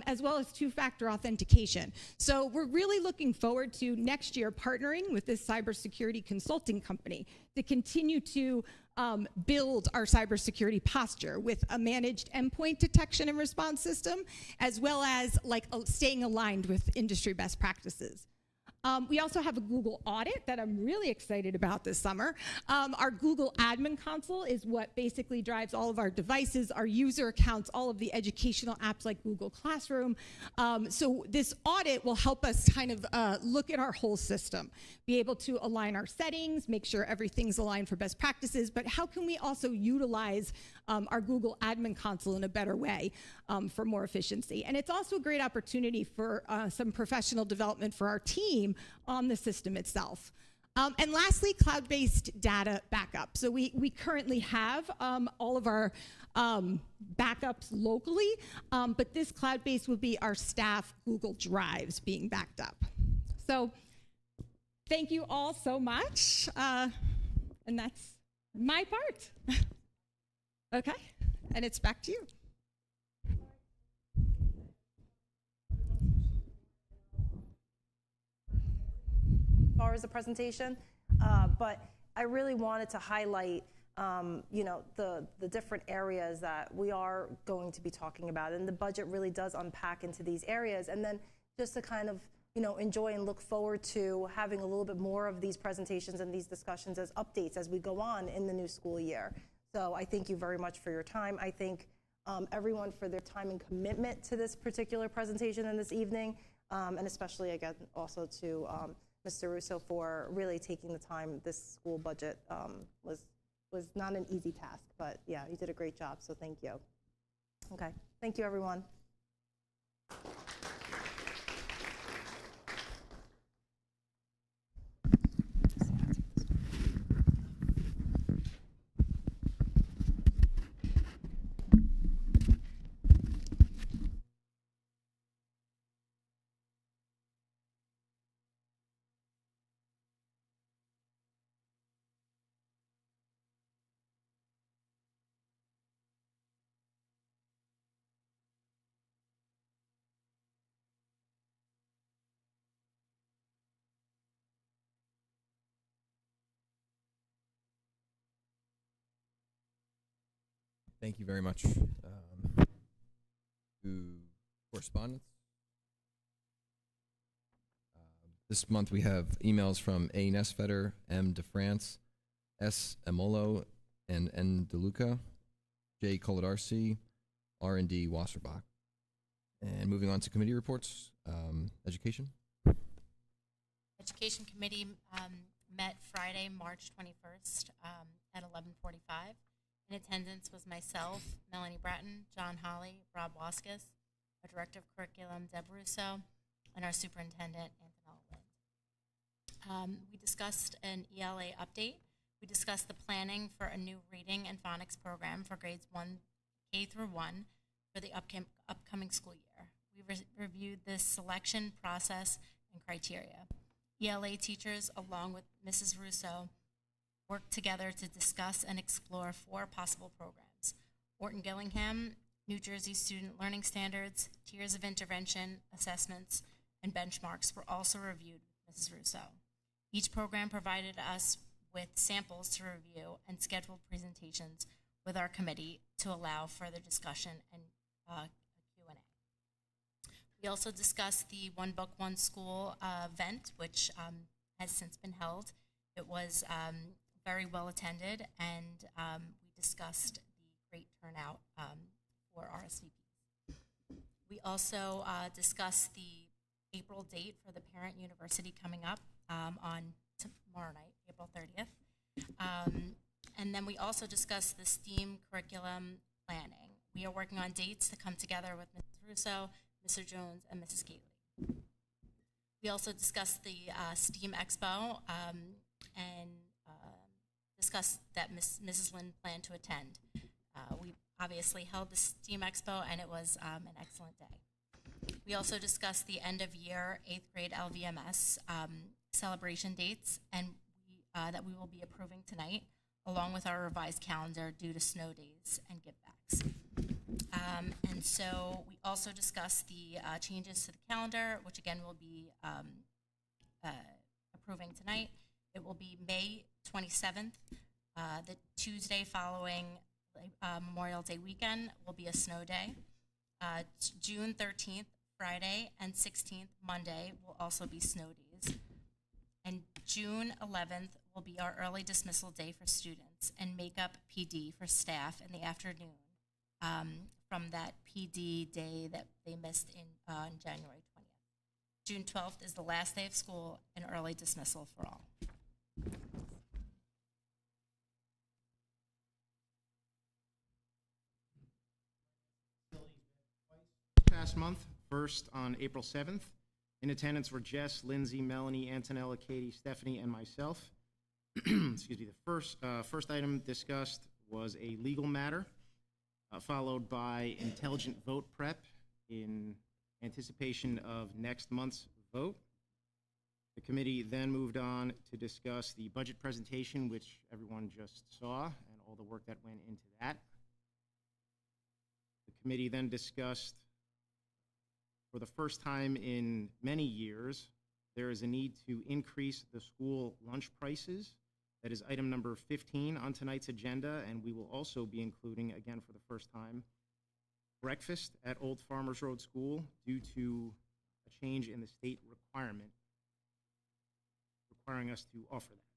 as well as two-factor authentication. So we're really looking forward to next year partnering with this cybersecurity consulting company to continue to build our cybersecurity posture with a managed endpoint detection and response system, as well as staying aligned with industry best practices. We also have a Google audit that I'm really excited about this summer. Our Google admin console is what basically drives all of our devices, our user accounts, all of the educational apps like Google Classroom. So this audit will help us kind of look at our whole system, be able to align our settings, make sure everything's aligned for best practices, but how can we also utilize our Google admin console in a better way for more efficiency? And it's also a great opportunity for some professional development for our team on the system itself. And lastly, cloud-based data backup. So we currently have all of our backups locally, but this cloud-based will be our staff Google Drives being backed up. So thank you all so much. And that's my part. Okay, and it's back to you. As far as the presentation, but I really wanted to highlight, the different areas that we are going to be talking about, and the budget really does unpack into these areas, and then just to kind of, enjoy and look forward to having a little bit more of these presentations and these discussions as updates as we go on in the new school year. So I thank you very much for your time. I thank everyone for their time and commitment to this particular presentation and this evening, and especially, again, also to Mr. Russo for really taking the time. This school budget was not an easy task, but yeah, you did a great job, so thank you. Okay, thank you, everyone. Thank you very much. To correspondence. This month we have emails from A. Nesfetter, M. DeFrance, S. Amolo, and N. DeLuca, J. Coladarsi, R&D Wasserbach. And moving on to committee reports, education. Education Committee met Friday, March 21st at 11:45. In attendance was myself, Melanie Bratton, John Holly, Rob Waskus, our Director of Curriculum, Deb Russo, and our Superintendent, Antonella Lind. We discussed an ELA update. We discussed the planning for a new reading and phonics program for grades 1K through 1 for the upcoming school year. We reviewed the selection process and criteria. ELA teachers, along with Mrs. Russo, worked together to discuss and explore 4 possible programs: Orton-Gillingham, New Jersey Student Learning Standards, Tiers of Intervention, Assessments, and Benchmarks were also reviewed with Mrs. Russo. Each program provided us with samples to review and scheduled presentations with our committee to allow further discussion and Q&A. We also discussed the One Book, One School event, which has since been held. It was very well attended, and we discussed the great turnout for RSVPs. We also discussed the April date for the Parent University coming up on tomorrow night, April 30th. And then we also discussed the STEAM curriculum planning. We are working on dates to come together with Mrs. Russo, Mr. Jones, and Mrs. Gately. We also discussed the STEAM Expo and discussed that Mrs. Lind planned to attend. We obviously held the STEAM Expo, and it was an excellent day. We also discussed the end of year 8th grade LVMS celebration dates, and that we will be approving tonight, along with our revised calendar due to snow days and givebacks. And so we also discussed the changes to the calendar, which again we'll be approving tonight. It will be May 27th, the Tuesday following Memorial Day weekend will be a snow day. June 13th, Friday, and 16th, Monday, will also be snow days. And June 11th will be our early dismissal day for students and makeup PD for staff in the afternoon from that PD day that they missed on January 20th. June 12th is the last day of school and early dismissal for all. Past month, first on April 7th. In attendance were Jess, Lindsay, Melanie, Antonella, Katie, Stephanie, and myself. Excuse me. The first item discussed was a legal matter, followed by intelligent vote prep in anticipation of next month's vote. The committee then moved on to discuss the budget presentation, which everyone just saw, and all the work that went into that. The committee then discussed, for the first time in many years, there is a need to increase the school lunch prices. That is item number 15 on tonight's agenda, and we will also be including, again for the first time, breakfast at Old Farmers Road School due to a change in the state requirement requiring us to offer that.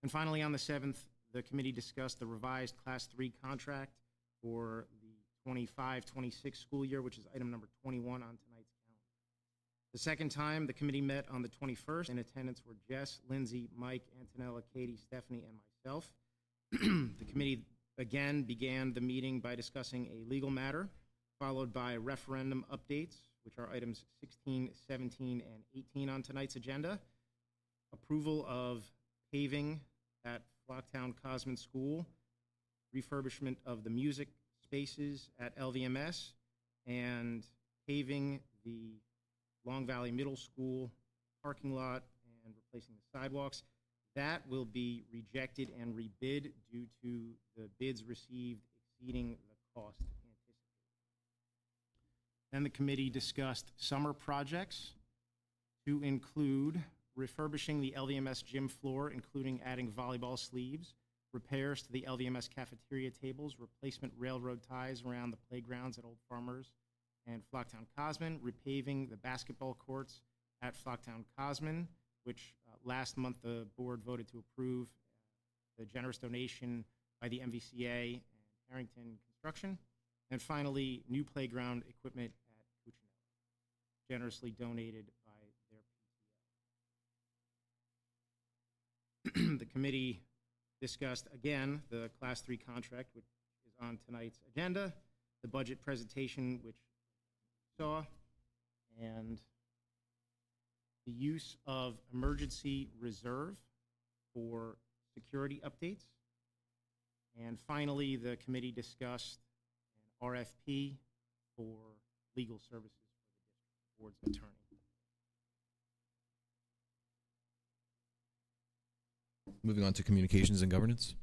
And finally, on the 7th, the committee discussed the revised Class 3 contract for the 25-26 school year, which is item number 21 on tonight's calendar. The second time, the committee met on the 21st. In attendance were Jess, Lindsay, Mike, Antonella, Katie, Stephanie, and myself. The committee again began the meeting by discussing a legal matter, followed by referendum updates, which are items 16, 17, and 18 on tonight's agenda. Approval of paving at Flocktown Cosman School, refurbishment of the music spaces at LVMS, and paving the Long Valley Middle School parking lot and replacing the sidewalks. That will be rejected and rebid due to the bids received exceeding the cost anticipated. Then the committee discussed summer projects to include refurbishing the LVMS gym floor, including adding volleyball sleeves, repairs to the LVMS cafeteria tables, replacement railroad ties around the playgrounds at Old Farmers and Flocktown Cosman, repaving the basketball courts at Flocktown Cosman, which last month the board voted to approve the generous donation by the MVCA and Harrington Construction. And finally, new playground equipment at Cuccinella, generously donated by their PTO. The committee discussed again the Class 3 contract, which is on tonight's agenda, the budget presentation, which you saw, and the use of emergency reserve for security updates. And finally, the committee discussed an RFP for legal services for the district board's attorney. Moving on to communications and governance.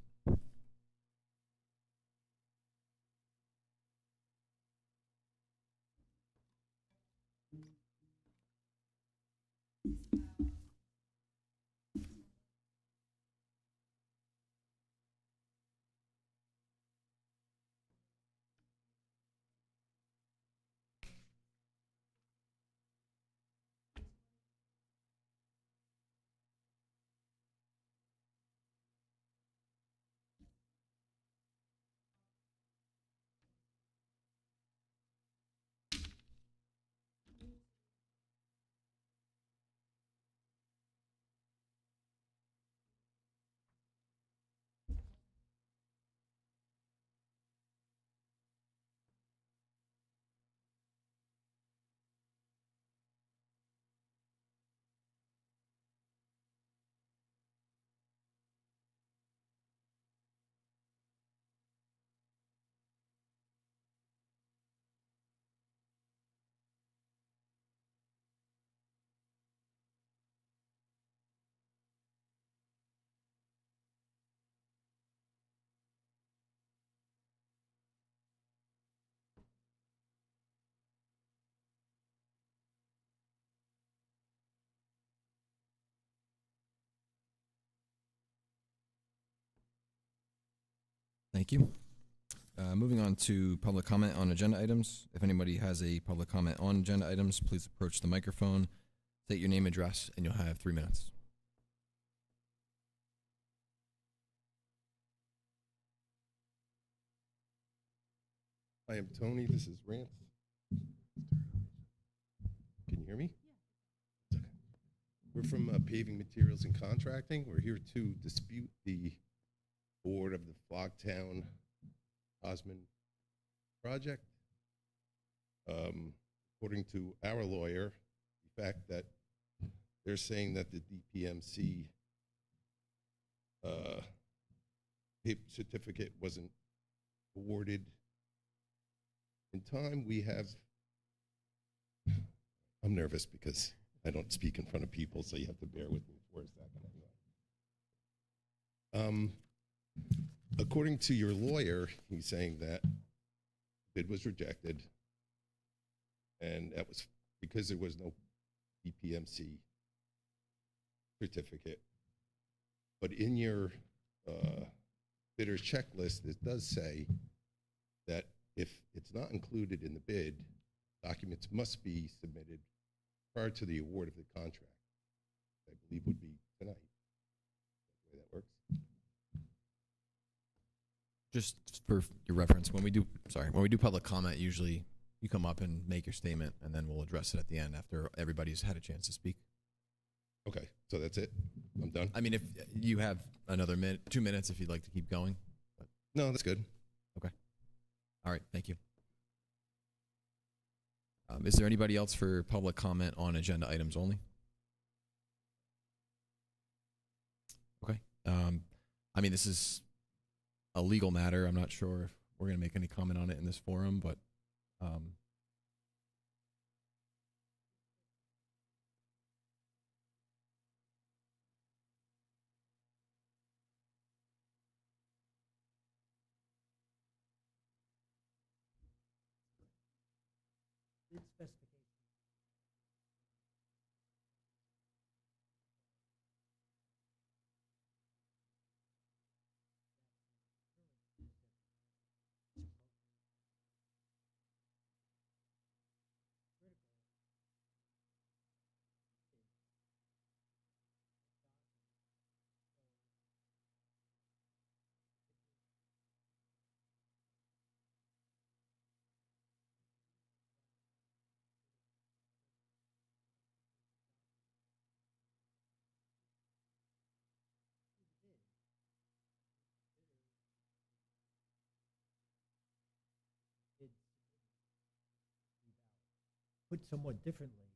Thank you. Moving on to public comment on agenda items. If anybody has a public comment on agenda items, please approach the microphone, state your name, address, and you'll have 3 minutes. I am Tony. This is Rance. Can you hear me? Yeah. Okay. We're from Paving Materials and Contracting. We're here to dispute the board of the Flocktown Osmond project. According to our lawyer, the fact that they're saying that the DPMC certificate wasn't awarded in time, we have, I'm nervous because I don't speak in front of people, so you have to bear with me for a second. According to your lawyer, he's saying that bid was rejected, and that was because there was no DPMC certificate. But in your bidder's checklist, it does say that if it's not included in the bid, documents must be submitted prior to the award of the contract. I believe would be tonight. Is that the way that works? Just for your reference, when we do public comment, usually you come up and make your statement, and then we'll address it at the end after everybody's had a chance to speak. Okay, so that's it? I'm done? I mean, if you have another 2 minutes if you'd like to keep going. But No, that's good. okay. All right, thank you. Is there anybody else for public comment on agenda items only? Okay. I mean, this is a legal matter. I'm not sure if we're going to make any comment on it in this forum, but put somewhat differently,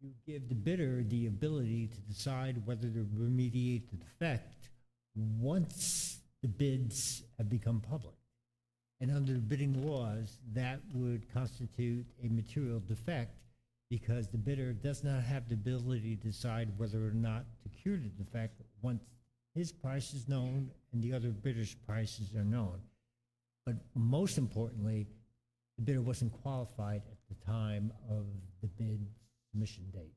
you give the bidder the ability to decide whether to remediate the defect once the bids have become public. And under the bidding laws, that would constitute a material defect because the bidder does not have the ability to decide whether or not to cure the defect once his price is known and the other bidder's prices are known. But most importantly, the bidder wasn't qualified at the time of the bid submission date.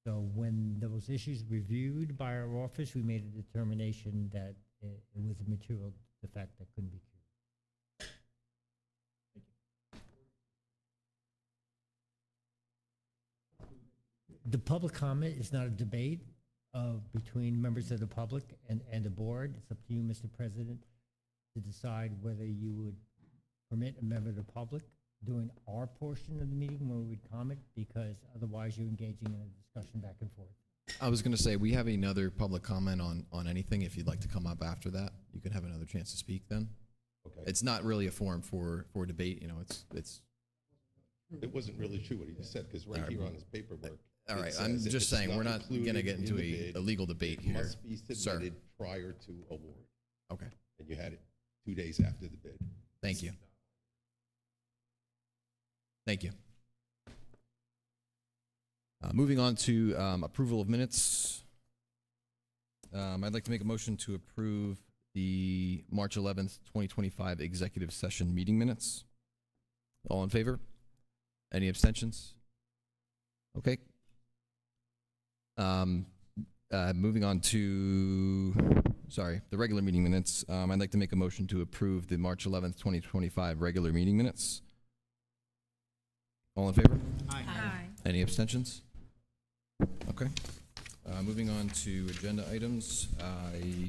So when those issues reviewed by our office, we made a determination that it was a material defect that couldn't be cured. The public comment is not a debate between members of the public and the board. It's up to you, Mr. President, to decide whether you would permit a member of the public during our portion of the meeting when we would comment, because otherwise you're engaging in a discussion back and forth. I was going to say, we have another public comment on anything. If you'd like to come up after that, you can have another chance to speak then. Okay. It's not really a forum for debate, you know, it's. It wasn't really true what he just said, because right here on his paperwork. All it right, says I'm if just it's saying, we're not going to included get in into the a bid, legal debate it here, must be sir. submitted prior to award. Okay, And you had it 2 days after the bid. thank you. Thank you. Moving on to approval of minutes. I'd like to make a motion to approve the March 11th, 2025 executive session meeting minutes. All in favor? Any abstentions? Okay. Moving on to, the regular meeting minutes. I'd like to make a motion to approve the March 11th, 2025 regular meeting minutes. All in favor? Aye. Any abstentions? Okay. Moving on to agenda items.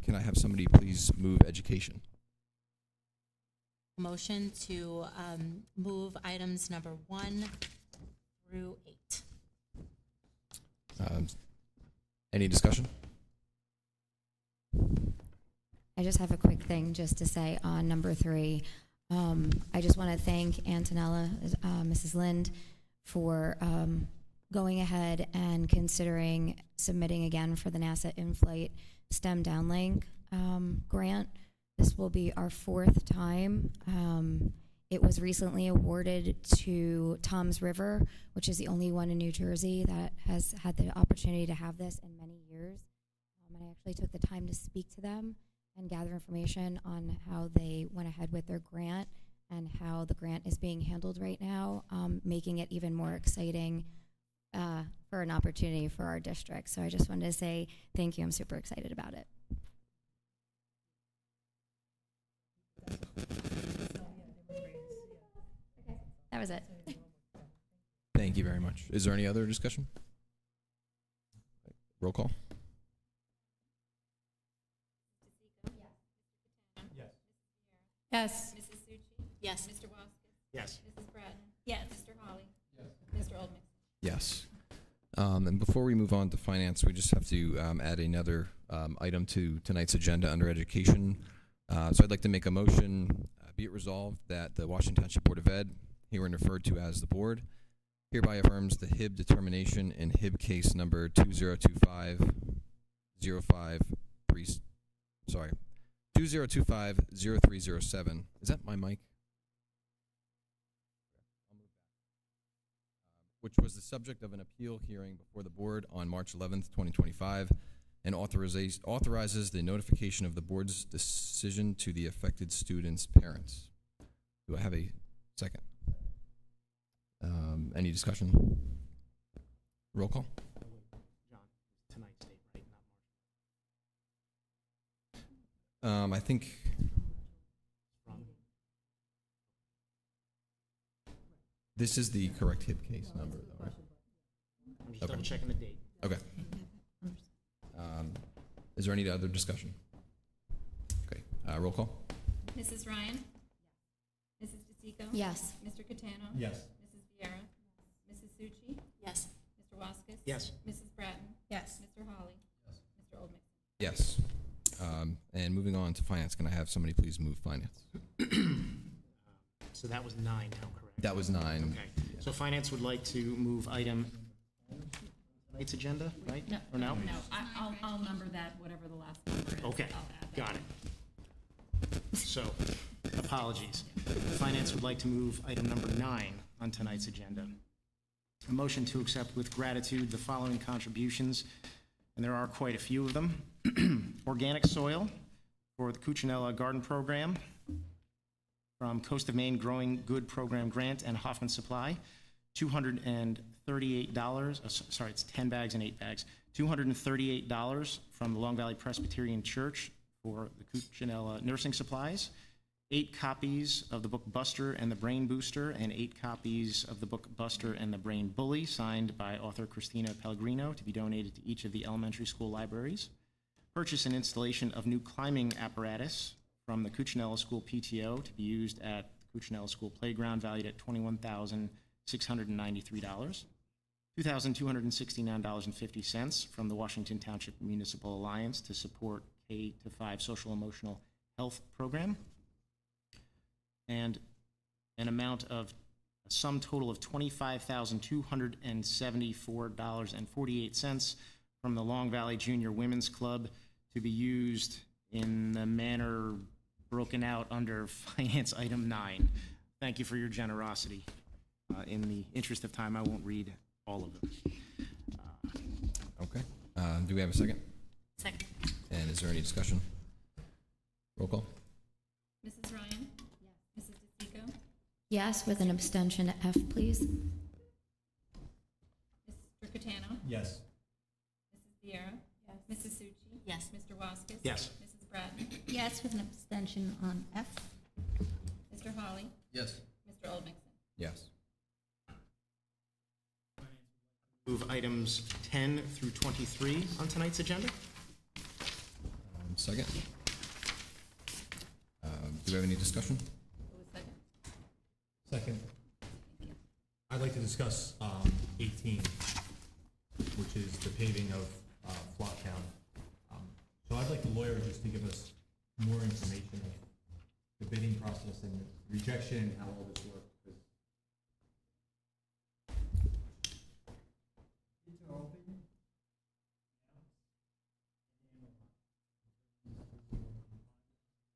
Can I have somebody please move education? Motion to move items number 1 through 8. Any discussion? I just have a quick thing just to say on number 3. I just want to thank Antonella, Mrs. Lind, for going ahead and considering submitting again for the NASA in-flight STEM downlink grant. This will be our 4th time. It was recently awarded to Toms River, which is the only one in New Jersey that has had the opportunity to have this in many years. And I actually took the time to speak to them and gather information on how they went ahead with their grant and how the grant is being handled right now, making it even more exciting for an opportunity for our district. So I just wanted to say thank you. I'm super excited about it. That was it. Thank you very much. Is there any other discussion? Roll call. Yes. Mrs. Succi? Yes. Mr. Waskis? Yes. Mrs. Bratton? Yes. Mr. Hawley? Yes. Mr. Oldmix? Yes. And before we move on to finance, we just have to add another item to tonight's agenda under education. So I'd like to make a motion, be it resolved that the Washington Township Board of Ed, herein referred to as the board, hereby affirms the HIB determination in HIB case number 2025-0307. Is that my mic? Which was the subject of an appeal hearing before the board on March 11th, 2025, and authorizes the notification of the board's decision to the affected students' parents. Do I have a second? Any discussion? Roll call. John, tonight's date, right? Not March. I think Wrong. this is the correct HIB case number, though, right? I'm just Okay. double checking the date. Okay. Is there any other discussion? Okay. Roll call. Mrs. Ryan? Mrs. DeSico? Yes. Mr. Catano? Yes. Mrs. Vieira? Mrs. Succi? Yes. Mr. Waskis? Yes. Mrs. Bratton? Yes. Mr. Hawley? Yes. Mr. Oldmix? Yes. And moving on to finance, can I have somebody please move finance? So that was 9 now, correct? That was 9. Okay, so finance would like to move item tonight's agenda, right? No, Or no? No, I'll number that, whatever the last number is. Okay, I'll add that. got it. So, apologies. Finance would like to move item number 9 on tonight's agenda. A motion to accept with gratitude the following contributions, and there are quite a few of them. Organic soil for the Cuccinella Garden Program from Coast of Maine Growing Good Program Grant and Hoffman Supply, $238, sorry, it's 10 bags and 8 bags, $238 from the Long Valley Presbyterian Church for the Cuccinella Nursing Supplies, 8 copies of the book Buster and the Brain Booster, and 8 copies of the book Buster and the Brain Bully, signed by author Christina Pellegrino, to be donated to each of the elementary school libraries. Purchase and installation of new climbing apparatus from the Cuccinella School PTO to be used at the Cuccinella School Playground, valued at $21,693. $2,269.50 from the Washington Township Municipal Alliance to support K-5 social emotional health program. And an amount of a sum total of $25,274.48 from the Long Valley Junior Women's Club to be used in the manner broken out under Finance Item 9. Thank you for your generosity. In the interest of time, I won't read all of them. Okay. Do we have a second? Second. And is there any discussion? Roll call. Mrs. Ryan? Yes. Mrs. DeSico? Yes, with an abstention F, please. Mr. Catano? Yes. Mrs. Viera? Yes. Mrs. Succi? Yes. Mr. Waskis? Yes. Mrs. Bratton? Yes, with an abstention on F. Mr. Hawley? Yes. Mr. Oldmixon? Yes. Move items 10 through 23 on tonight's agenda. Second. Do we have any discussion? Who was second? Second. I'd like to discuss 18, which is the paving of Flocktown. So I'd like the lawyer just to give us more information of the bidding process and the rejection and how all this works.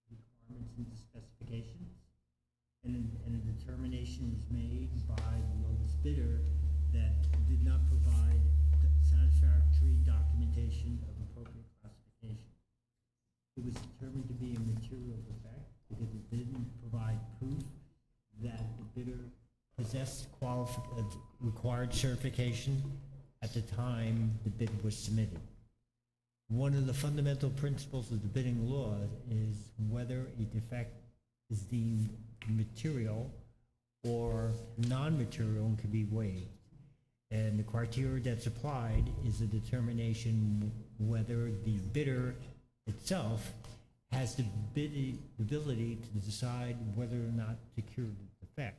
Requirements and specifications, and a determination is made by the lowest bidder that did not provide satisfactory documentation of appropriate classification. It was determined to be a material defect because it didn't provide proof that the bidder possessed required certification at the time the bid was submitted. One of the fundamental principles of the bidding law is whether a defect is deemed material or non-material and can be waived. And the criteria that's applied is a determination whether the bidder itself has the ability to decide whether or not to cure the defect.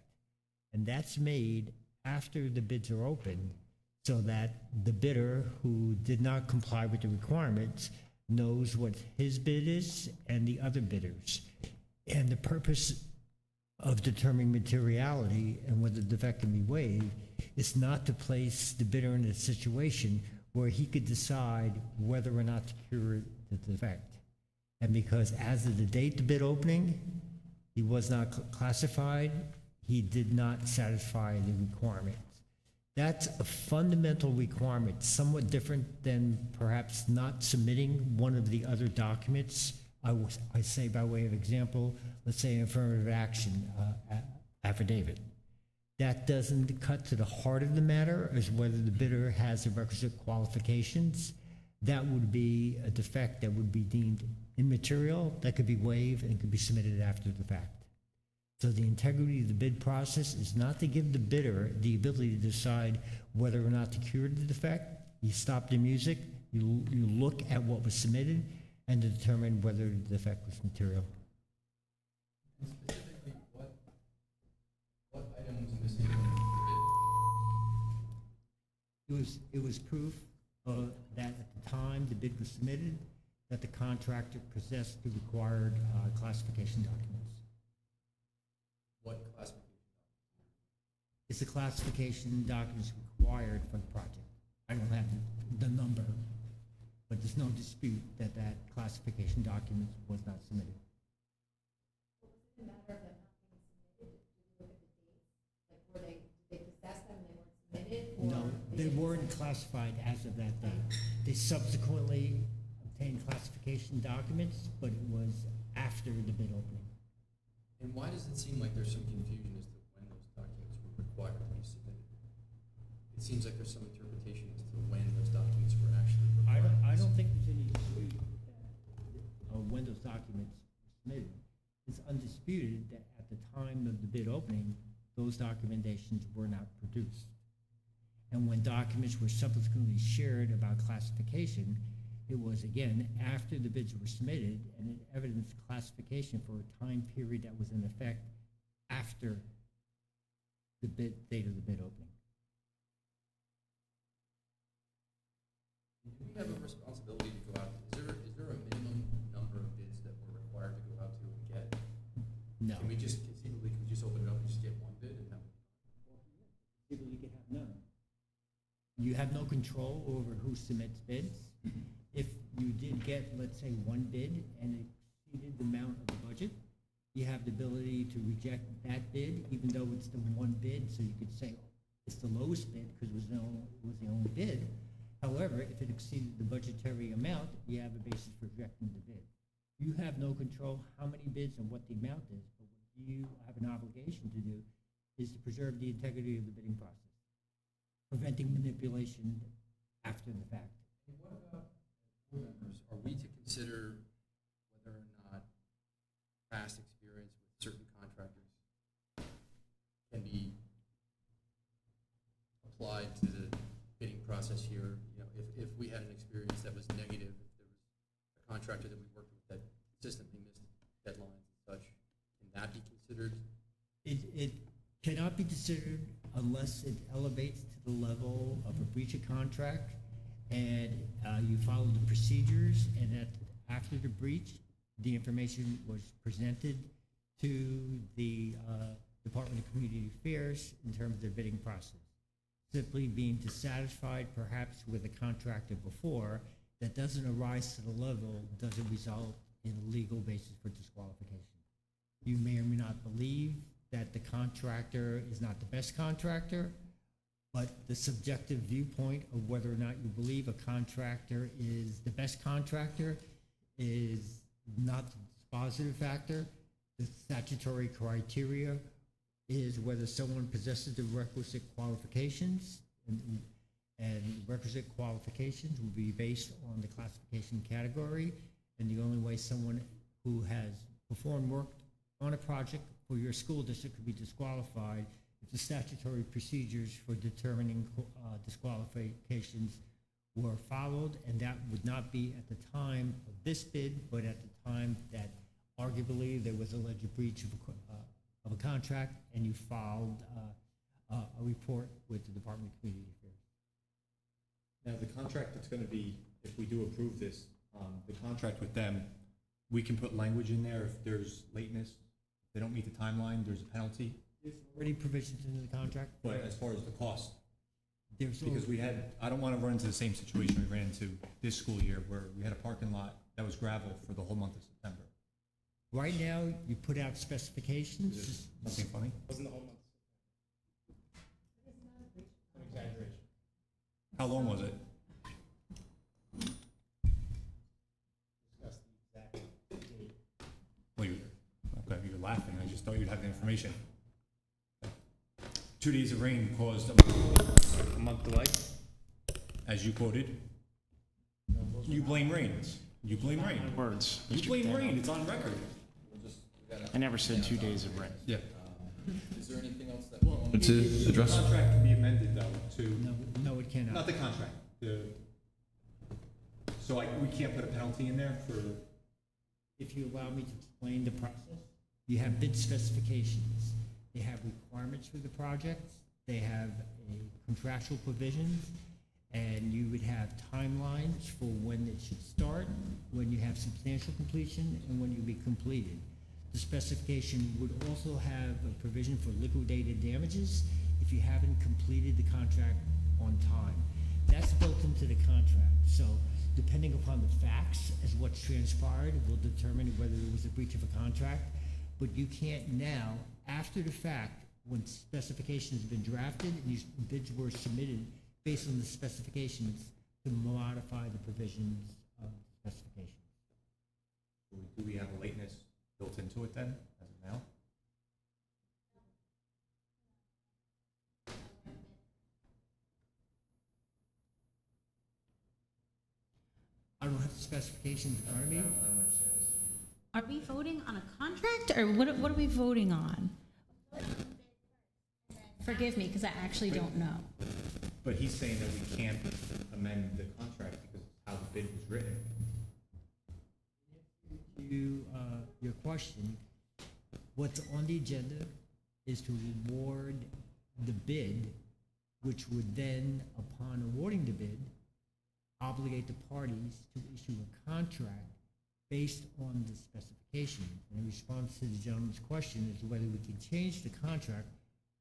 And that's made after the bids are open, so that the bidder who did not comply with the requirements knows what his bid is and the other bidders. And the purpose of determining materiality and whether the defect can be waived is not to place the bidder in a situation where he could decide whether or not to cure the defect. And because as of the date the bid opening, he was not classified, he did not satisfy the requirement. That's a fundamental requirement, somewhat different than perhaps not submitting one of the other documents. I say by way of example, let's say an affirmative action affidavit. That doesn't cut to the heart of the matter as whether the bidder has the requisite qualifications. That would be a defect that would be deemed immaterial, that could be waived and could be submitted after the fact. So the integrity of the bid process is not to give the bidder the ability to decide whether or not to cure the defect. You stop the music, you look at what was submitted, and determine whether the defect was material. Specifically, what item was missing from the bid? It was proof that at the time the bid was submitted, that the contractor possessed the required classification documents. What classification? is the classification documents required for the project. I don't have the number, but there's no dispute that that classification document was not submitted. No, they weren't classified as of that date. They subsequently obtained classification documents, but it was after the bid opening. And why does it seem like there's some confusion as to when those documents were required to be submitted? It seems like there's some interpretation as to when those documents were actually required. I don't think there's any dispute of when those documents were submitted. It's undisputed that at the time of the bid opening, those documentations were not produced. And when documents were subsequently shared about classification, it was, again, after the bids were submitted, and it evidenced classification for a time period that was in effect after the date of the bid opening. Do we have a responsibility to go out? Is there a minimum number of bids that we're required to go out to and get? No. Can we just conceivably open it up and just get one bid and have it? Conceivably, you could have none. You have no control over who submits bids. If you did get, let's say, one bid and it exceeded the amount of the budget, you have the ability to reject that bid, even though it's the one bid. So you could say it's the lowest bid because it was the only bid. However, if it exceeded the budgetary amount, you have a basis for rejecting the bid. You have no control how many bids and what the amount is, but what you have an obligation to do is to preserve the integrity of the bidding process, preventing manipulation after the fact. And what about board members? Are we to consider whether or not past experience with certain contractors can be applied to the bidding process here? You know, if we had an experience that was negative, if there was a contractor that we worked with that consistently missed deadlines and such, can that be considered? It cannot be considered unless it elevates to the level of a breach of contract and you follow the procedures, and that after the breach, the information was presented to the Department of Community Affairs in terms of their bidding process. Simply being dissatisfied perhaps with a contractor before, that doesn't arise to the level, doesn't result in a legal basis for disqualification. You may or may not believe that the contractor is not the best contractor, but the subjective viewpoint of whether or not you believe a contractor is the best contractor is not the positive factor. The statutory criteria is whether someone possesses the requisite qualifications, and requisite qualifications will be based on the classification category, and the only way someone who has performed work on a project for your school district could be disqualified if the statutory procedures for determining disqualifications were followed, and that would not be at the time of this bid, but at the time that arguably there was alleged breach of a contract, and you filed a report with the Department of Community Affairs. Now, the contract that's going to be, if we do approve this, the contract with them, we can put language in there if there's lateness, if they don't meet the timeline, there's a penalty. There's already provisions in the contract. But as far as the cost, There's because we had, I don't want to run into the same situation we ran into this school year where we had a parking lot that was gravel for the whole month of September. Right now, you put out specifications. Nothing funny? Wasn't the whole month. An exaggeration. How long was it? Discuss the exact date. Well, okay, you're laughing. I just thought you'd have the information. 2 days of rain caused A month delay? as you quoted. You blame rain. You blame rain. Words. You blame rain. It's on record. I never said 2 days of rain. Yeah. Is there anything else that we wanted The to address? contract can be amended though to, No, it cannot. not the contract. So we can't put a penalty in there for, If you allow me to explain the process, you have bid specifications. They have requirements for the projects. They have contractual provisions, and you would have timelines for when it should start, when you have substantial completion, and when you'll be completed. The specification would also have a provision for liquidated damages. if you haven't completed the contract on time. That's built into the contract. So depending upon the facts as what's transpired, will determine whether there was a breach of a contract. But you can't now, after the fact, when specifications have been drafted and these bids were submitted based on the specifications, to modify the provisions of the specifications. Do we have a lateness built into it then, as of now? I don't have the specifications in front of me. Are we voting on a contract, or what are we voting on? Forgive me, because I actually don't know. But he's saying that we can't amend the contract because of how the bid was written. To your question, what's on the agenda is to award the bid, which would then, upon awarding the bid, obligate the parties to issue a contract based on the specification. In response to the gentleman's question is whether we can change the contract.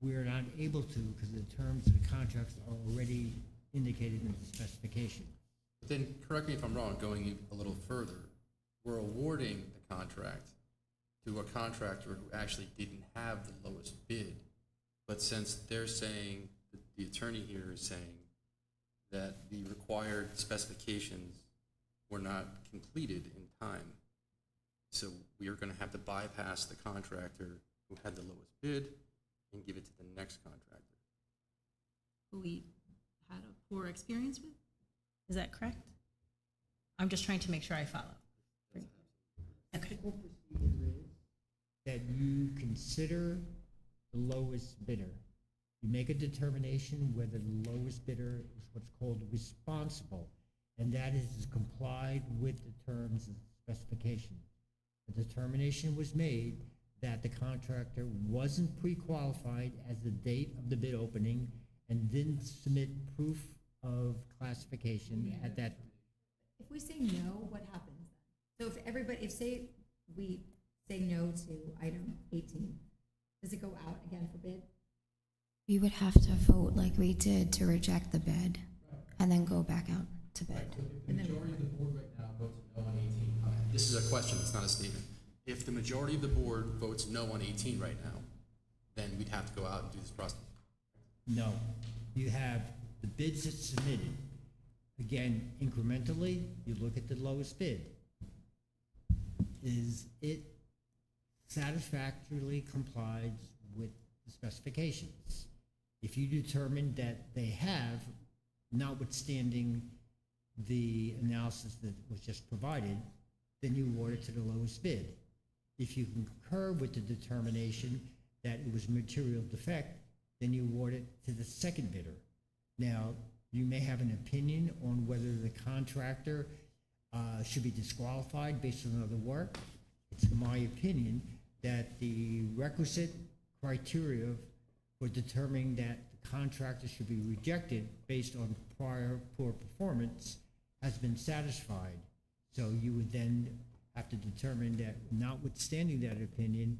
We are not able to because the terms of the contracts are already indicated in the specification. But then, correct me if I'm wrong, going a little further, we're awarding the contract to a contractor who actually didn't have the lowest bid. But since they're saying, the attorney here is saying that the required specifications were not completed in time, so we are going to have to bypass the contractor who had the lowest bid and give it to the next contractor. Who we had a poor experience with? Is that correct? I'm just trying to make sure I follow. Okay. That you consider the lowest bidder. You make a determination whether the lowest bidder is what's called responsible, and that is complied with the terms of the specification. The determination was made that the contractor wasn't pre-qualified as the date of the bid opening and didn't submit proof of classification at that. If we say no, what happens then? So if everybody, if say we say no to item 18, does it go out again for bid? We would have to vote like we did to reject the bid and then go back out to bid. The majority of the board right now votes no on 18. This is a question, it's not a statement. If the majority of the board votes no on 18 right now, then we'd have to go out and do this process. No, you have the bids that submitted. Again, incrementally, you look at the lowest bid. Is it satisfactorily complies with the specifications? If you determine that they have, notwithstanding the analysis that was just provided, then you award it to the lowest bid. If you concur with the determination that it was a material defect, then you award it to the second bidder. Now, you may have an opinion on whether the contractor should be disqualified based on other work. It's my opinion that the requisite criteria for determining that the contractor should be rejected based on prior poor performance has been satisfied. So you would then have to determine that, notwithstanding that opinion,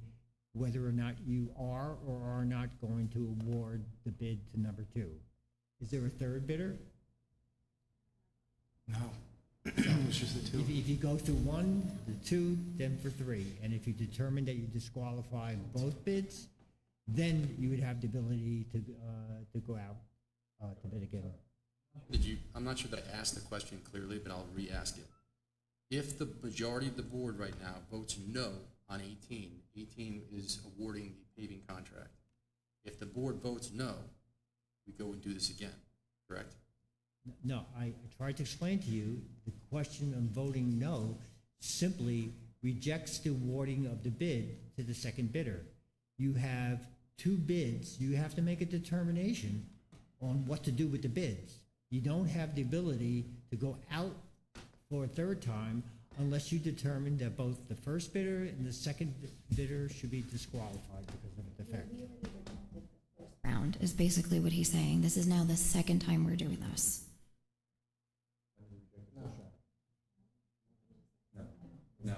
whether or not you are or are not going to award the bid to number 2. Is there a third bidder? No. It's just the two. If you go through 1, the 2, then for 3. And if you determine that you disqualify both bids, then you would have the ability to go out to bid again. I'm not sure that I asked the question clearly, but I'll re-ask it. If the majority of the board right now votes no on 18, 18 is awarding the paving contract. If the board votes no, we go and do this again, correct? No, I tried to explain to you, the question of voting no simply rejects the awarding of the bid to the second bidder. You have 2 bids, you have to make a determination on what to do with the bids. You don't have the ability to go out for a third time unless you determine that both the first bidder and the second bidder should be disqualified because of a defect. Round is basically what he's saying. This is now the second time we're doing this. No.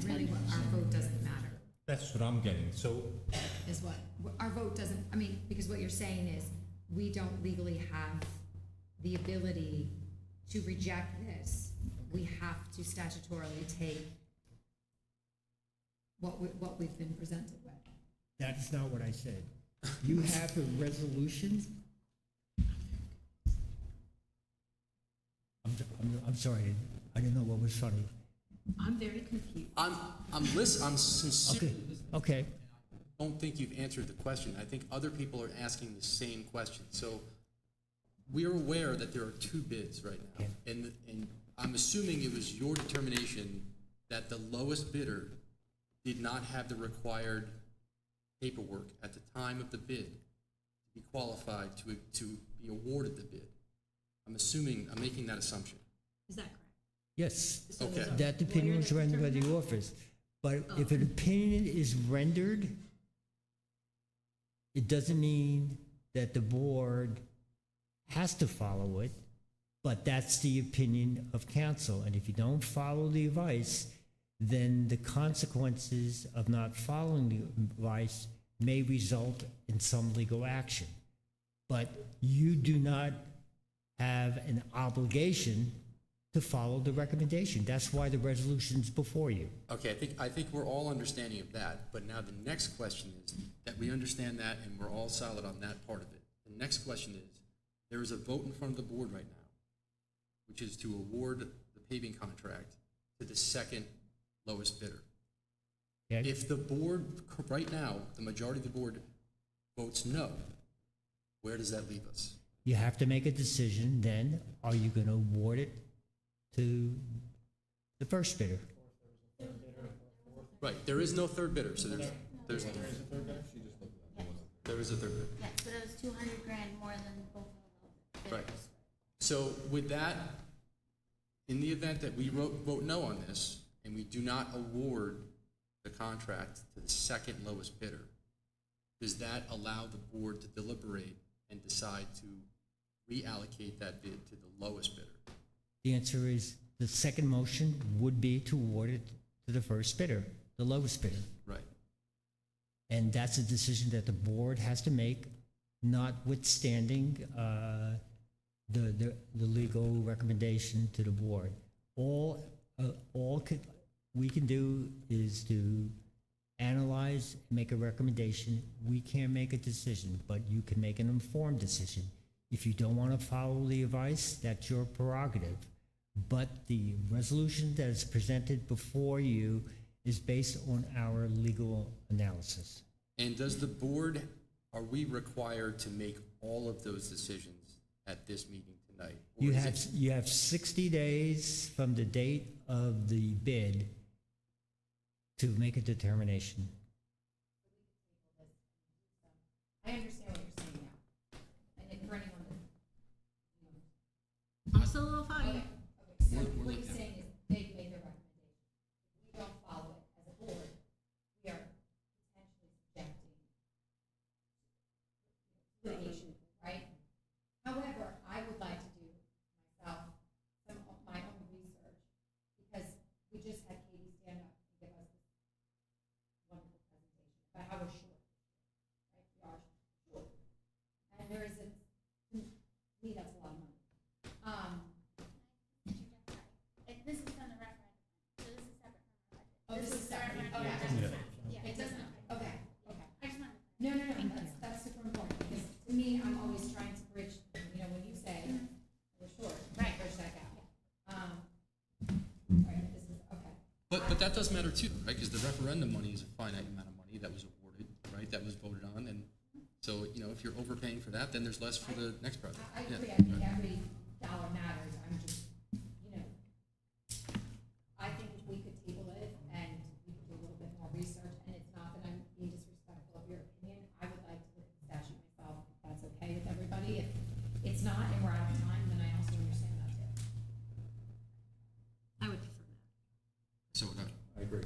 Really, our vote doesn't matter. That's what I'm getting. So is what, our vote doesn't, I mean, because what you're saying is, we don't legally have the ability to reject this. We have to statutorily take what we've been presented with. That's not what I said. You have a resolution. I'm sorry, I didn't know what was funny. I'm very confused. I'm sincere. Okay. I don't think you've answered the question. I think other people are asking the same question. So we are aware that there are two bids right now. And I'm assuming it was your determination that the lowest bidder did not have the required paperwork at the time of the bid to be qualified to be awarded the bid. I'm making that assumption. Is that correct? Yes. Okay. That opinion was rendered by the office. But if an opinion is rendered, it doesn't mean that the board has to follow it, but that's the opinion of council. And if you don't follow the advice, then the consequences of not following the advice may result in some legal action. But you do not have an obligation to follow the recommendation. That's why the resolution's before you. Okay, I think we're all understanding of that, but now the next question is that we understand that and we're all solid on that part of it. The next question is, there is a vote in front of the board right now, which is to award the paving contract to the second lowest bidder. Okay. If the board, right now, the majority of the board votes no, where does that leave us? You have to make a decision then, are you going to award it to the first bidder? Right, there is no third bidder, so there is a third bidder. There is a third bidder. Yes, but it was 200 grand more than both of the bidders. Right. So with that, in the event that we vote no on this, and we do not award the contract to the second lowest bidder, does that allow the board to deliberate and decide to reallocate that bid to the lowest bidder? The answer is the second motion would be to award it to the first bidder, the lowest bidder. Right. And that's a decision that the board has to make, notwithstanding the legal recommendation to the board. All we can do is to analyze, make a recommendation. We can't make a decision, but you can make an informed decision. If you don't want to follow the advice, that's your prerogative. But the resolution that is presented before you is based on our legal analysis. And does the board, are we required to make all of those decisions at this meeting tonight? Or You have 60 days from the date of the bid to make a determination. I understand what you're saying now. And for anyone I'm still a little foggy. So what you're saying is they've made their recommendation. If we don't follow it as a board, we are potentially subjecting litigation, right? However, I would like to do myself some of my own research because we just had Katie stand up and give us this wonderful presentation about how we're short, right? We are short. And there is to me, that's a lot of money. This is from the referendum, so this is separate from our budget. Oh, this is separate. Okay. Okay. Yeah. It doesn't, okay. I just wanted. No, that's super important, because to me, I'm always trying to bridge, when you say, we're short, Right. bridge that gap. Right, this is, okay. But that does matter too, right? Because the referendum money is a finite amount of money that was awarded, right? That was voted on, and so, if you're overpaying for that, then there's less for the next project. I Yeah. agree, I think every dollar matters, I'm just, I think if we could table it and we could do a little bit more research, and it's not that I'm being disrespectful of your opinion, I would like to look at the statute myself, if that's okay with everybody. If it's not and we're out of time, then I also understand that too. I would prefer that. So, I agree.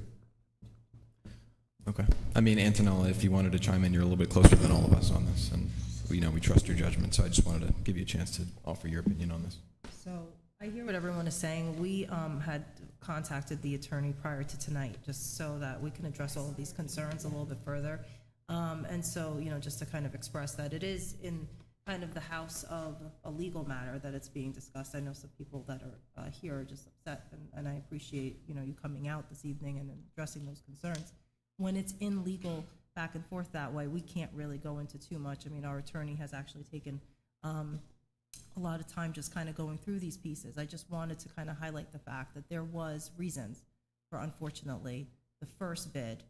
Okay. I mean, Antonella, if you wanted to chime in, you're a little bit closer than all of us on this, and we trust your judgment, so I just wanted to give you a chance to offer your opinion on this. So I hear what everyone is saying. We had contacted the attorney prior to tonight, just so that we can address all of these concerns a little bit further. And so, just to kind of express that it is in kind of the house of a legal matter that it's being discussed. I know some people that are here are just upset, and I appreciate, you coming out this evening and addressing those concerns. When it's in legal back and forth that way, we can't really go into too much. I mean, our attorney has actually taken a lot of time just kind of going through these pieces. I just wanted to kind of highlight the fact that there was reasons for, unfortunately, the first bid,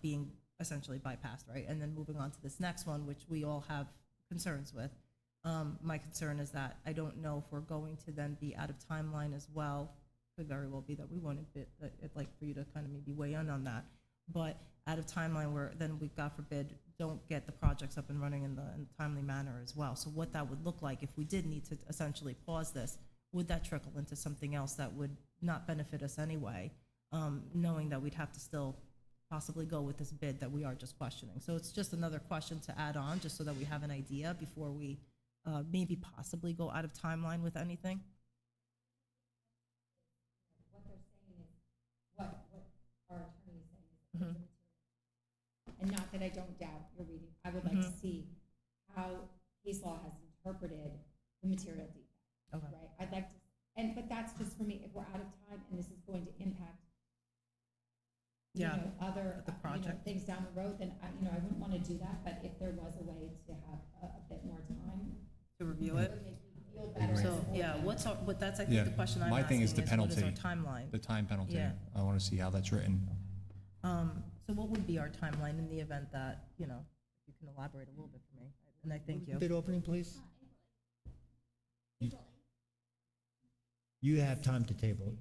being essentially bypassed, right? And then moving on to this next one, which we all have concerns with. My concern is that I don't know if we're going to then be out of timeline as well. Could very well be that we won't bid. I'd like for you to kind of maybe weigh in on that. But out of timeline where then we, God forbid, don't get the projects up and running in a timely manner as well. So what that would look like if we did need to essentially pause this, would that trickle into something else that would not benefit us anyway, knowing that we'd have to still possibly go with this bid that we are just questioning. So it's just another question to add on, just so that we have an idea before we maybe possibly go out of timeline with anything. What they're saying is, what our attorney is saying is, and not that I don't doubt your reading, I would like to see how case law has interpreted the material defect, right? I'd like to, but that's just for me, if we're out of time and this is going to impact other things down the road, then I wouldn't want to do that. But if there was a way to have a bit more time to review it, would make me feel better. So but that's I think the question I'm my asking thing is the penalty, what is our timeline? the time penalty. Yeah. I want to see how that's written. So what would be our timeline in the event that if you can elaborate a little bit for me, and I thank you. Bid opening, please. You have time to table it.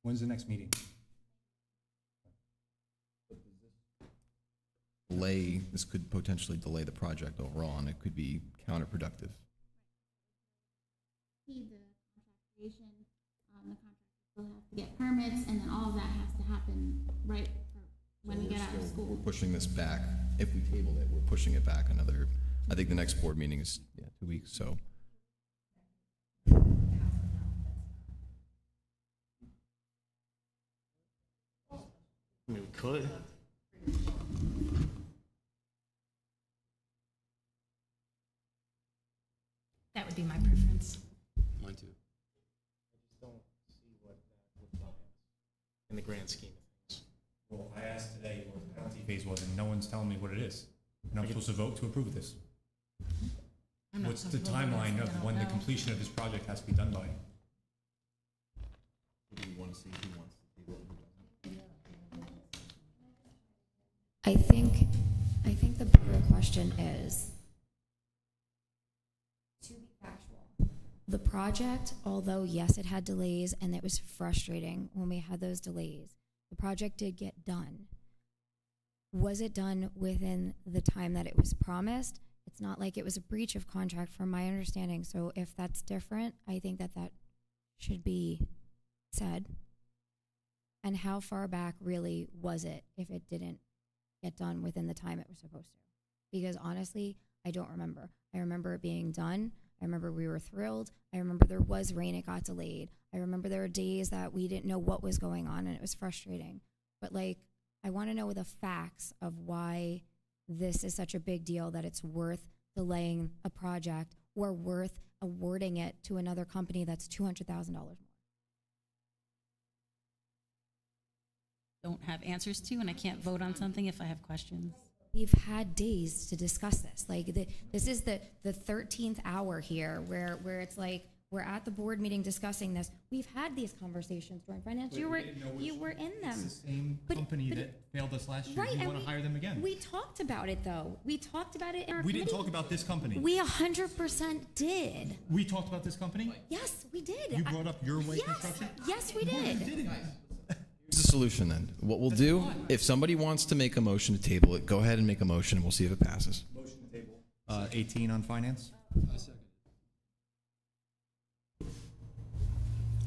When's the next meeting? This could potentially delay the project overall, and it could be counterproductive. The contract creation, the contractors will have to get permits, and then all of that has to happen right when we get out of school. We're pushing this back. If we table it, we're pushing it back another, I think the next board meeting is 2 weeks, so. I mean, we could. That would be my preference. Mine too. I just don't see what that would buy us in the grand scheme of things. Well, I asked today what the penalty phase was, and no one's telling me what it is. And I'm supposed to vote to approve this. What's the timeline of when the completion of this project has to be done by? Do you want to see who wants to table it? I think the bigger question is, to be factual, the project, although yes, it had delays and it was frustrating when we had those delays, the project did get done. Was it done within the time that it was promised? It's not like it was a breach of contract from my understanding. So if that's different, I think that should be said. And how far back really was it if it didn't get done within the time it was supposed to? Because honestly, I don't remember. I remember it being done. I remember we were thrilled. I remember there was rain, it got delayed. I remember there were days that we didn't know what was going on and it was frustrating. But I want to know the facts of why this is such a big deal that it's worth delaying a project or worth awarding it to another company that's $200,000 more. Don't have answers to, and I can't vote on something if I have questions. We've had days to discuss this. This is the 13th hour here where it's like we're at the board meeting discussing this. We've had these conversations during finance. You were in them. It's the same company that failed us last year. Right, You and want to hire them again? We talked about it though. We talked about it in our We committee. didn't talk about this company. We 100% did. We talked about this company? Yes, we did. You brought up your way construction? Yes, we did. Here's the solution then. What we'll do, if somebody wants to make a motion to table it, go ahead and make a motion and we'll see if it passes. Motion to table. 18 on finance?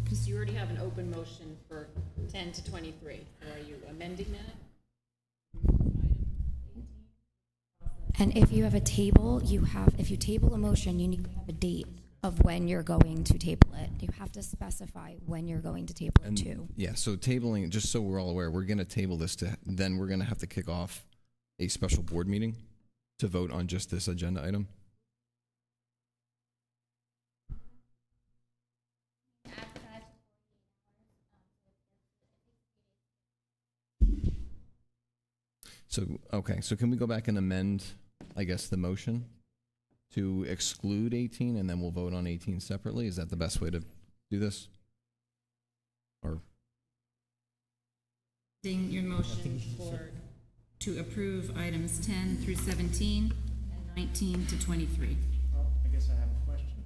Because you already have an open motion for 10 to 23. Or are you amending that? And if you have a table, if you table a motion, you need to have a date of when you're going to table it. You have to specify when you're going to table it to. Yeah, so tabling, just so we're all aware, we're going to table this then we're going to have to kick off a special board meeting to vote on just this agenda item? So, okay, so can we go back and amend, I guess, the motion to exclude 18, and then we'll vote on 18 separately? Is that the best way to do this? Or, Your motion to approve items 10 through 17 and 19 to 23. Well, I guess I have a question.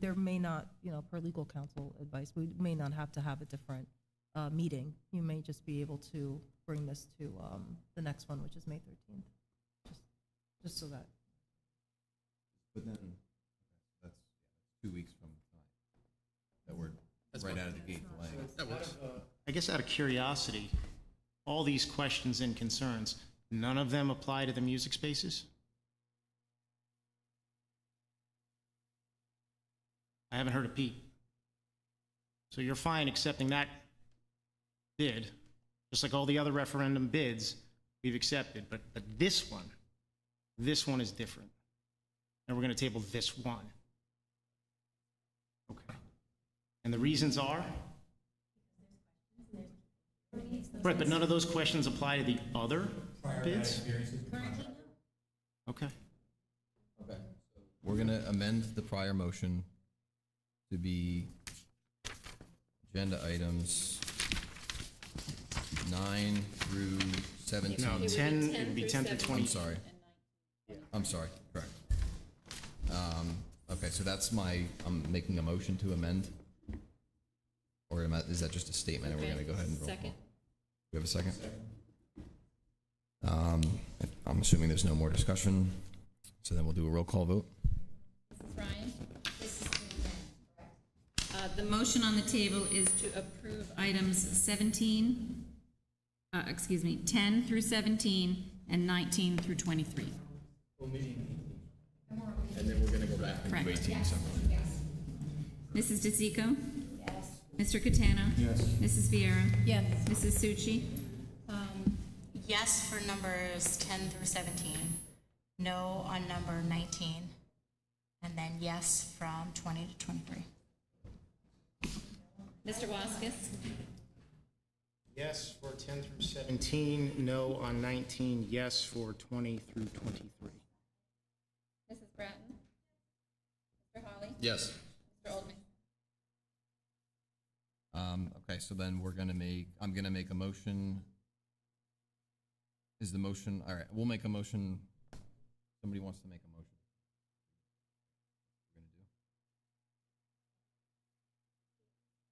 There may not, per legal counsel advice, we may not have to have a different meeting. You may just be able to bring this to the next one, which is May 13th. Just so that. but then, that's 2 weeks from tonight. That we're right out of the gate delaying. That works. I guess out of curiosity, all these questions and concerns, none of them apply to the music spaces? I haven't heard a peep. So you're fine accepting that bid, just like all the other referendum bids we've accepted, but this one is different. And we're going to table this one. Okay. And the reasons are? Right, but none of those questions apply to the other bids? Okay. Okay. We're going to amend the prior motion to be agenda items 9 through 17. No, 10, it would be 10 through 20. I'm sorry, correct. Okay, so that's I'm making a motion to amend? Or is that just a statement and we're gonna go ahead and roll call? Second. We have a second? I'm assuming there's no more discussion, so then we'll do a roll call vote. Mrs. Ryan? The motion on the table is to approve items 10 through 17 and 19 through 23. And then we're gonna go back and do 18 separately. Mrs. DeZico? Yes. Mr. Catano? Yes. Mrs. Vieira? Yes. Mrs. Succi? Yes for numbers 10 through 17, no on number 19, and then yes from 20 to 23. Mr. Waskis? Yes for 10 through 17, no on 19, yes for 20 through 23. Mrs. Bratton? Mr. Hawley? Yes. Mr. Oldman? Okay, so then I'm gonna make a motion. Is the motion, all right, we'll make a motion. Somebody wants to make a motion. We're gonna do.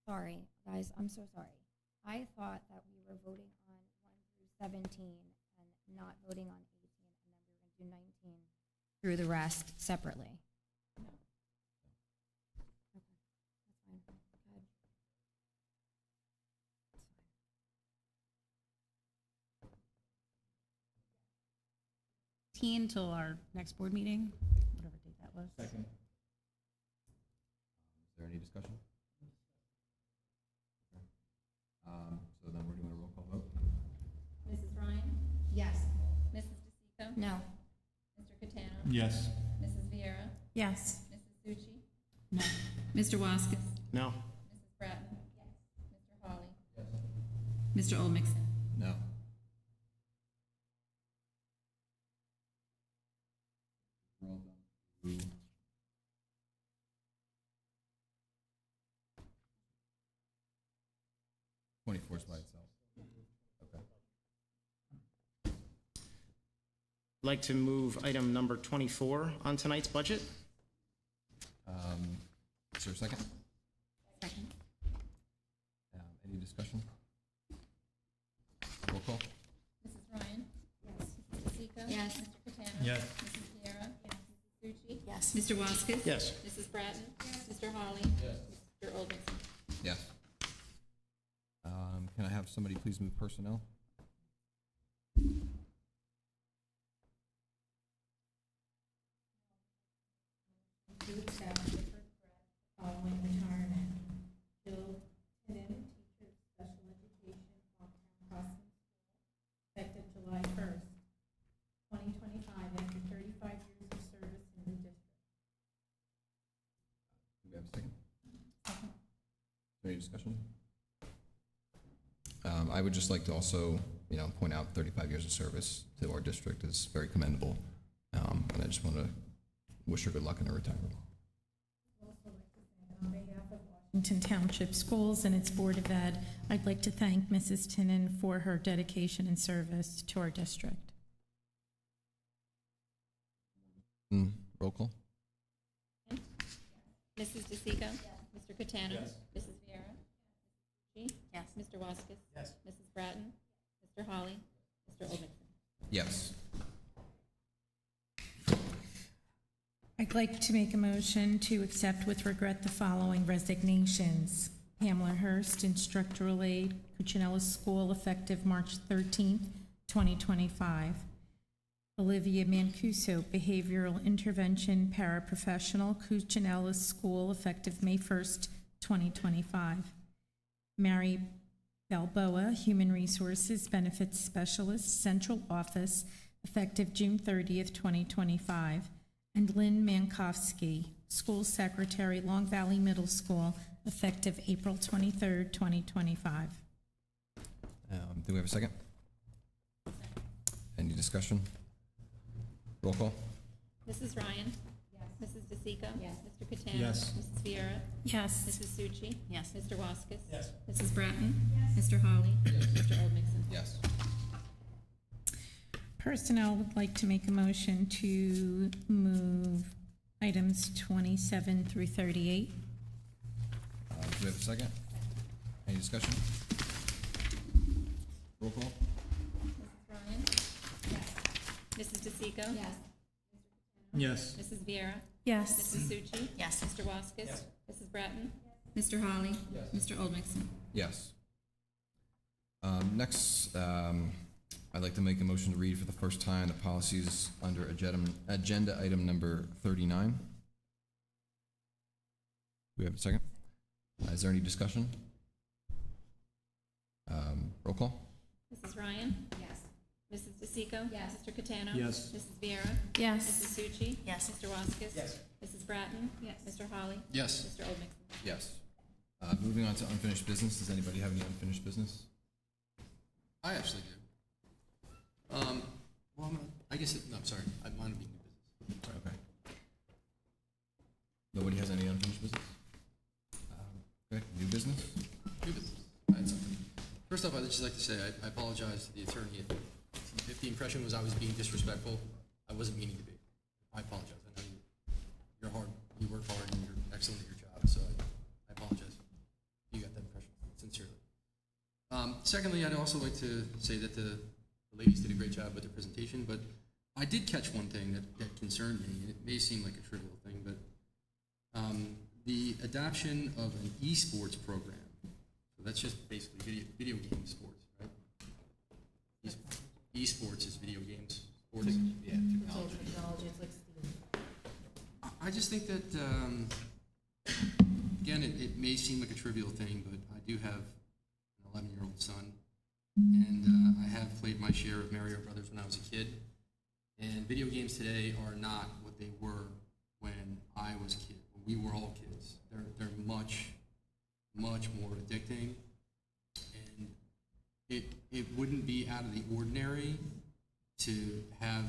Sorry, guys, I'm so sorry. I thought that we were voting on 1 through 17 and not voting on 18, and then we were going to do 19 through the rest separately. Okay, that's fine. Go ahead. Until our next board meeting, whatever date that was. Second. Is there any discussion? Okay. So then we're doing a roll call vote. Mrs. Ryan? Yes. Mrs. DeSico? No. Mr. Catano? Yes. Mrs. Vieira? Yes. Mrs. Succi? No. Mr. Waskis? No. Mrs. Bratton? Yes. Mr. Hawley? Yes. Mr. Olmixon? No. We're all done. 24 is by itself. Okay. I'd like to move item number 24 on tonight's budget. Is there a second? Second. Any discussion? Roll call? Mrs. Ryan? Yes. Mrs. DeSico? Yes. Mr. Catano? Yes. Mrs. Vieira? Yes. Mrs. Succi? Yes. Mr. Waskis? Yes. Mrs. Bratton? Yes. Mr. Hawley? Yes. Mr. Oldmixon? Yes. Can I have somebody please move personnel? Following retirement. Bill Tinnen, teacher of special education, Foxtown Crossing discussion? I would just like to also, point out 35 years of service to our district is very commendable. And I just want to wish her good luck in her retirement. On behalf of Washington Township Schools and its Board of Ed, I'd like to thank Mrs. Tinnen for her dedication and service to our district. Roll call? Mrs. DeSico? Mr. Catano? Mrs. Vieira? Yes. Mr. Waskis? Yes. Mrs. Bratton? Mr. Hawley? Mr. Oldmixon? Yes. I'd like to make a motion to accept with regret the following resignations. Pamela Hurst, Instructional Aide, Cuccinella School, effective March 13th, 2025. Olivia Mancuso, Behavioral Intervention Paraprofessional, Cuccinella School, effective May 1st, 2025. Mary Balboa, Human Resources Benefits Specialist, Central Office, effective June 30th, 2025. And Lynn Mankowski, School Secretary, Long Valley Middle School, effective April 23rd, 2025. Do we have a second? Any discussion? Roll call? Mrs. Ryan? Yes. Mrs. DeSico? Yes. Mr. Catano? Yes. Mrs. Vieira? Yes. Mrs. Succi? Yes. Mr. Waskis? Yes. Mrs. Bratton? Mr. Hawley? Mr. Oldmixon? Yes. Personnel would like to make a motion to move items 27 through 38. Do we have a second? Any discussion? Roll call? Mrs. Ryan? Yes. Mrs. DeSico? Yes. Yes. Mrs. Vieira? Yes. Mrs. Succi? Yes. Mr. Waskis? Mrs. Bratton? Mr. Hawley? Mr. Oldmixon? Yes. Next, I'd like to make a motion to read for the first time the policies under agenda item number 39. Do we have a second? Is there any discussion? Roll call? Mrs. Ryan? Yes. Mrs. DeSico? Yes. Mr. Catano? Yes. Mrs. Vieira? Yes. Mrs. Succi? Yes. Mr. Waskis? Yes. Mrs. Bratton? Yes. Mr. Hawley? Yes. Mr. Oldmixon? Yes. Moving on to unfinished business. Does anybody have any unfinished business? I actually do. Well, I guess, no, I'm sorry, I want to be new business. Okay. Nobody has any unfinished business? Okay, new business? New business. I had something. First off, I'd just like to say I apologize to the attorney. If the impression was I was being disrespectful, I wasn't meaning to be. I apologize. I know you're hard, you work hard, and you're excellent at your job, so I apologize. You got that impression, sincerely. Secondly, I'd also like to say that the ladies did a great job with their presentation, but I did catch one thing that concerned me, and it may seem like a trivial thing, but the adoption of an esports program. So that's just basically video game sports, right? Esports is video games. Sports. Yeah, technology. I just think that, again, it may seem like a trivial thing, but I do have an 11-year-old son, and I have played my share of Mario Brothers when I was a kid. And video games today are not what they were when I was a kid, when we were all kids. They're much, much more addicting, and it wouldn't be out of the ordinary to have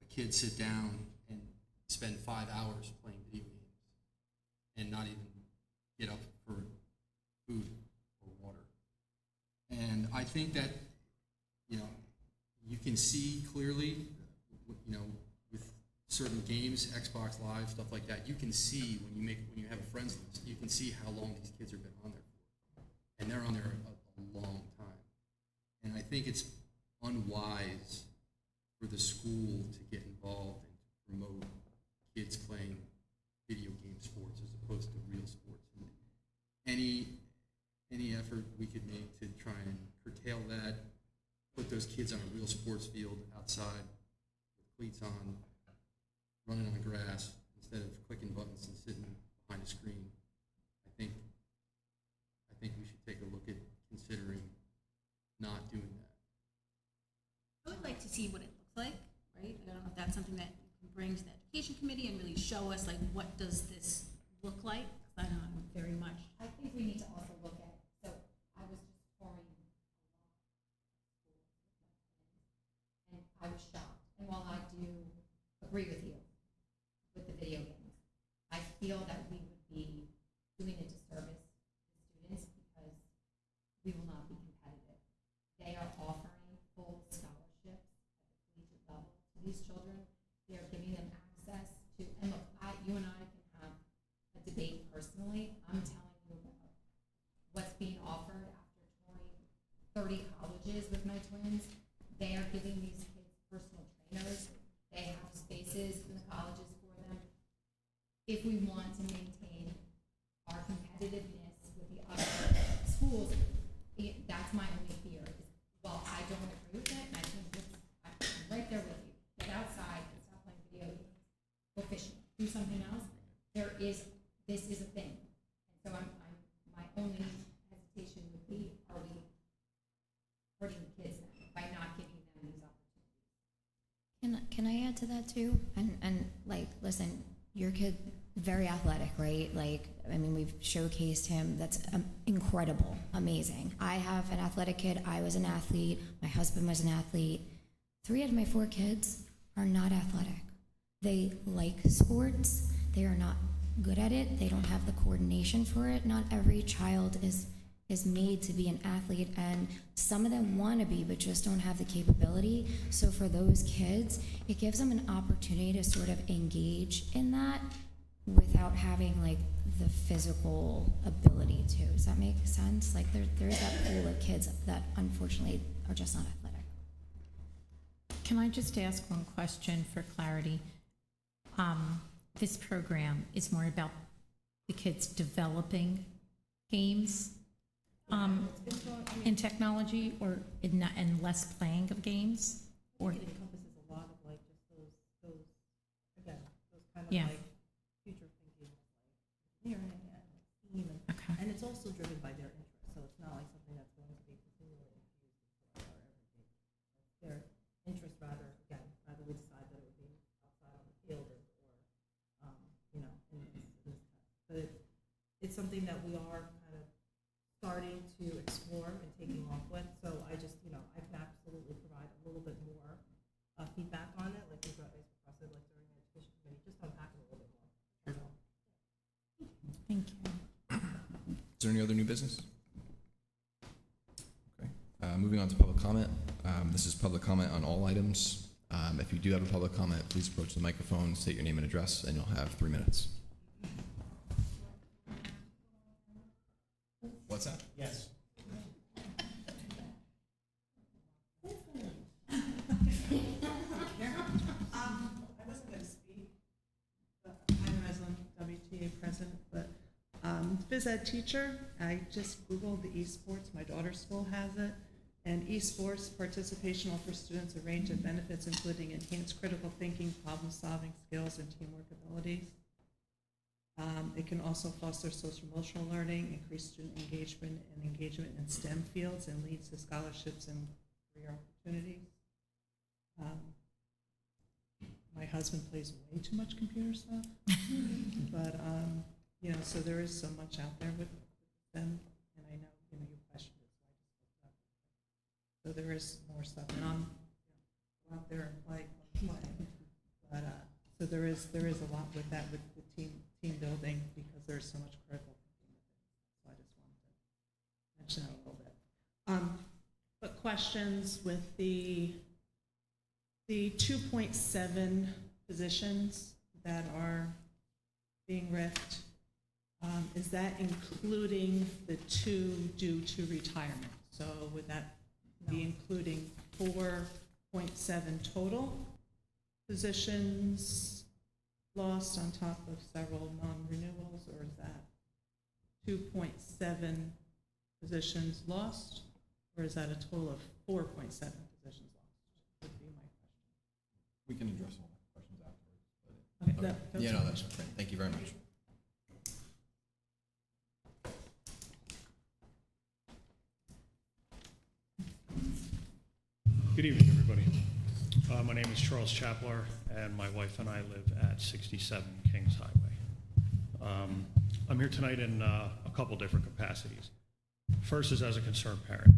a kid sit down and spend 5 hours playing video games and not even get up for food or water. And I think that, you can see clearly, with certain games, Xbox Live, stuff like that, you can see when you have a friends list, you can see how long these kids have been on there for. And they're on there a long time. And I think it's unwise for the school to get involved and to promote kids playing video game sports as opposed to real sports. And any effort we could make to try and curtail that, put those kids on a real sports field outside with cleats on, running on grass instead of clicking buttons and sitting behind a screen. I think we should take a look at considering not doing that. I would like to see what it looks like, right? I don't know if that's something that you can bring to the education committee and really show us, like, what does this look like? 'Cause I don't know very much. I think we I was shocked. And while I do agree with you with the video games, I feel that we would be doing a disservice to students because we will not be competitive. They are offering full scholarships at the collegiate level to these children. They are giving them access to, and look, you and I can have a debate personally. I'm telling you about what's being offered after 30 colleges with my twins. They are giving these kids personal trainers. They have spaces in the colleges for them. If we want to maintain our competitiveness with the other schools, that's my only fear. Well, I don't agree with it, and I think I'm right there with you. Get outside and stop playing video games. Go fishing. Do something else. This is a thing. And so my only hesitation would be, are we hurting the kids by not giving them these opportunities? Can I add to that too? And like, listen, your kid, very athletic, right? Like, I mean, we've showcased him. That's incredible, amazing. I have an athletic kid. I was an athlete. My husband was an athlete. 3 out of my 4 kids are not athletic. They like sports. They are not good at it. They don't have the coordination for it. Not every child is made to be an athlete, and some of them want to be but just don't have the capability. So for those kids, it gives them an opportunity to sort of engage in that without having like the physical ability to. Does that make sense? Like there's that pool of kids that unfortunately are just not athletic. Can I just ask one question for clarity? This program is more about the kids developing games in technology, or and less playing of games, or It encompasses a lot of like just those again, those kind of Yeah. like future thinking, like engineering and like STEAM, and it's also driven by their interests. So it's not like something that's going to be continually infused into our everyday. Their interest, rather we decide that it would be outside on the field or you know, in this but it's something that we are kind of starting to explore and taking off with. So I just, you know, I can absolutely provide a little bit more feedback on it, like we requested, like during the education committee, just unpack it a little bit more. Thank you. Is there any other new business? Okay. Moving on to public comment. This is public comment on all items. If you do have a public comment, please approach the microphone, state your name and address, and you'll have 3 minutes. What's that? Yes. I wasn't going to speak, but I'm a resident WTA president, but phys ed teacher. I just Googled the esports. My daughter's school has it. And esports participation offers students a range of benefits, including enhanced critical thinking, problem-solving skills, and teamwork abilities. It can also foster social-emotional learning, increase student engagement in STEM fields, and leads to scholarships and career opportunities. My husband plays way too much computer stuff, but you know, so there is so much out there with them, and I know you questioned it, so I just looked up. So there is more stuff, and I'm go out there and play. But so there is a lot with that, with the team building, because there's so much critical thinking with it. So I just wanted to mention that a little bit. But questions with the 2.7 positions that are being ripped, is that including the 2 due to retirement? So would that be including 4.7 total positions lost on top of several non-renewals, or is that 2.7 positions lost, or is that a total of 4.7 positions lost? Would be my question. We can address all the questions afterwards. Okay, Okay. Yeah, no, that's great. Thank you very much. Good evening, everybody. My name is Charles Chapler, and my wife and I live at 67 Kings Highway. I'm here tonight in a couple different capacities. First is as a concerned parent.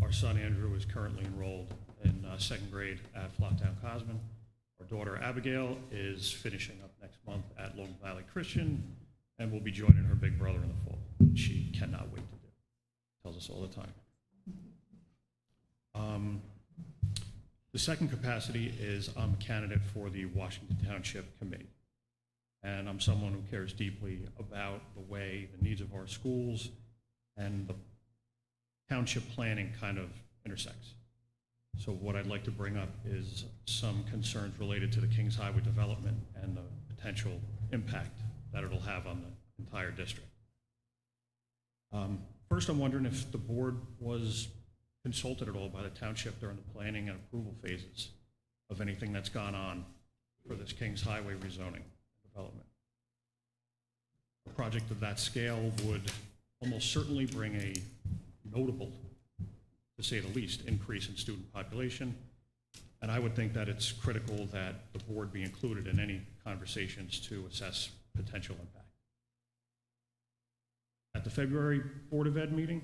Our son Andrew is currently enrolled in second grade at Flocktown Cosman. Our daughter Abigail is finishing up next month at Long Valley Christian and will be joining her big brother in the fall. She cannot wait to do. Tells us all the time. The second capacity is I'm a candidate for the Washington Township Committee. And I'm someone who cares deeply about the way the needs of our schools and the township planning kind of intersects. So what I'd like to bring up is some concerns related to the Kings Highway development and the potential impact that it'll have on the entire district. First, I'm wondering if the board was consulted at all by the township during the planning and approval phases of anything that's gone on for this Kings Highway rezoning development. A project of that scale would almost certainly bring a notable, to say the least, increase in student population. And I would think that it's critical that the board be included in any conversations to assess potential impact. At the February Board of Ed meeting,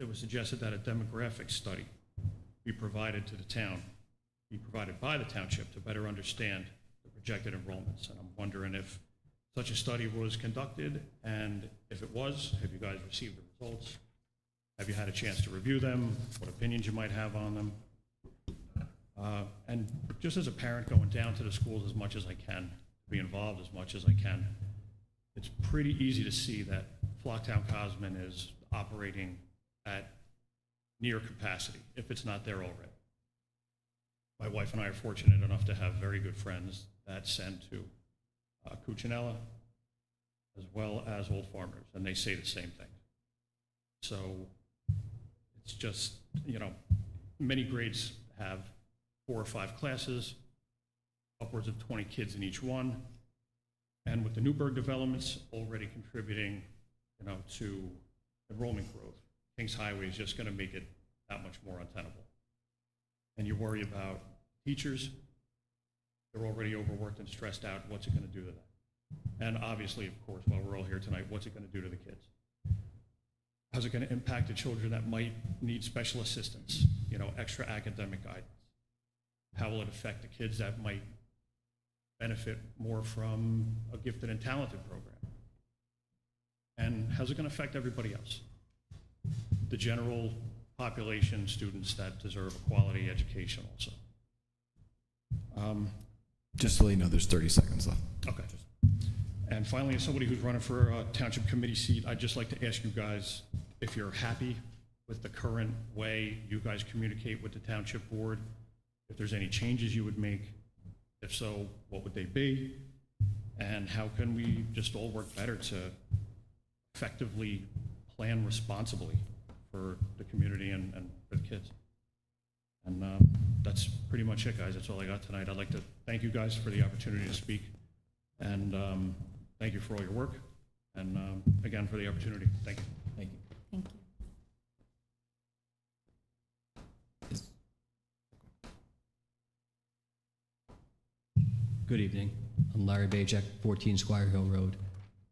it was suggested that a demographic study be provided to the town, be provided by the township to better understand the projected enrollments. And I'm wondering if such a study was conducted, and if it was, have you guys received the results? Have you had a chance to review them? What opinions you might have on them? And just as a parent going down to the schools as much as I can, be involved as much as I can, it's pretty easy to see that Flocktown Cosman is operating at near capacity, if it's not there already. My wife and I are fortunate enough to have very good friends that send to Cuccinella, as well as Old Farmers, and they say the same thing. So it's just, you know, many grades have 4 or 5 classes, upwards of 20 kids in each one, and with the Newburgh developments already contributing, you know, to enrollment growth, Kings Highway is just going to make it that much more untenable. And you worry about teachers, they're already overworked and stressed out. What's it going to do to that? And obviously, of course, while we're all here tonight, what's it going to do to the kids? How's it going to impact the children that might need special assistance, you know, extra academic guidance? How will it affect the kids that might benefit more from a gifted and talented program? And how's it going to affect everybody else? The general population, students that deserve a quality education also. Just to let you know, there's 30 seconds left. Okay. And finally, as somebody who's running for a township committee seat, I'd just like to ask you guys if you're happy with the current way you guys communicate with the township board, if there's any changes you would make. If so, what would they be? And how can we just all work better to effectively plan responsibly for the community and for the kids? And that's pretty much it, guys. That's all I got tonight. I'd like to thank you guys for the opportunity to speak. And thank you for all your work. And again, for the opportunity. Thank you. Thank you. Thank you. Good evening. I'm Larry Bajek, 14 Squire Hill Road.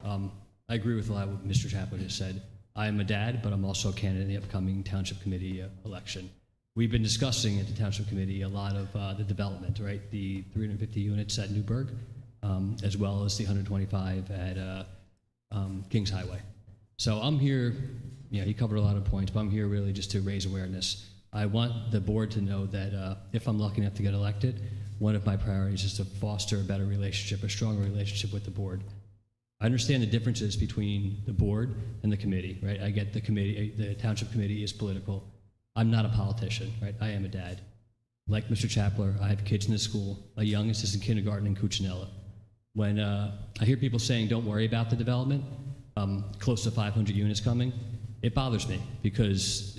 I agree with a lot of what Mr. Chaplin just said. I am a dad, but I'm also a candidate in the upcoming Township Committee election. We've been discussing at the Township Committee a lot of the development, right? The 350 units at Newburgh, as well as the 125 at Kings Highway. So I'm here, you know, he covered a lot of points, but I'm here really just to raise awareness. I want the board to know that if I'm lucky enough to get elected, one of my priorities is to foster a better relationship, a stronger relationship with the board. I understand the differences between the board and the committee, right? I get the committee, the Township Committee is political. I'm not a politician, right? I am a dad. Like Mr. Chapler, I have kids in the school. My youngest is in kindergarten in Cuccinella. When I hear people saying, don't worry about the development, close to 500 units coming, it bothers me because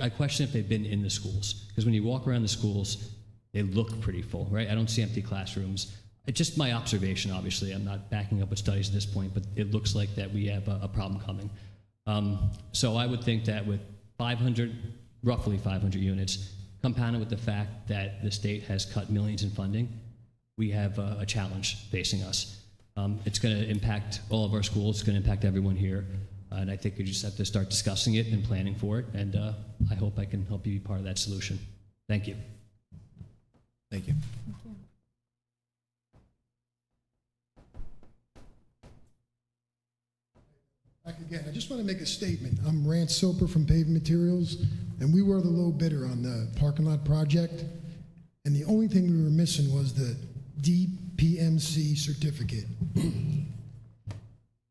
I question if they've been in the schools. Because when you walk around the schools, they look pretty full, right? I don't see empty classrooms. It's just my observation, obviously. I'm not backing up with studies at this point, but it looks like that we have a problem coming. So I would think that with 500, roughly 500 units, compounded with the fact that the state has cut millions in funding, we have a challenge facing us. It's going to impact all of our schools. It's going to impact everyone here. And I think we just have to start discussing it and planning for it. And I hope I can help you be part of that solution. Thank you. Thank you. Back again, I just want to make a statement. I'm Rance Soper from Paving Materials, and we were the low bidder on the parking lot project. And the only thing we were missing was the DPMC certificate.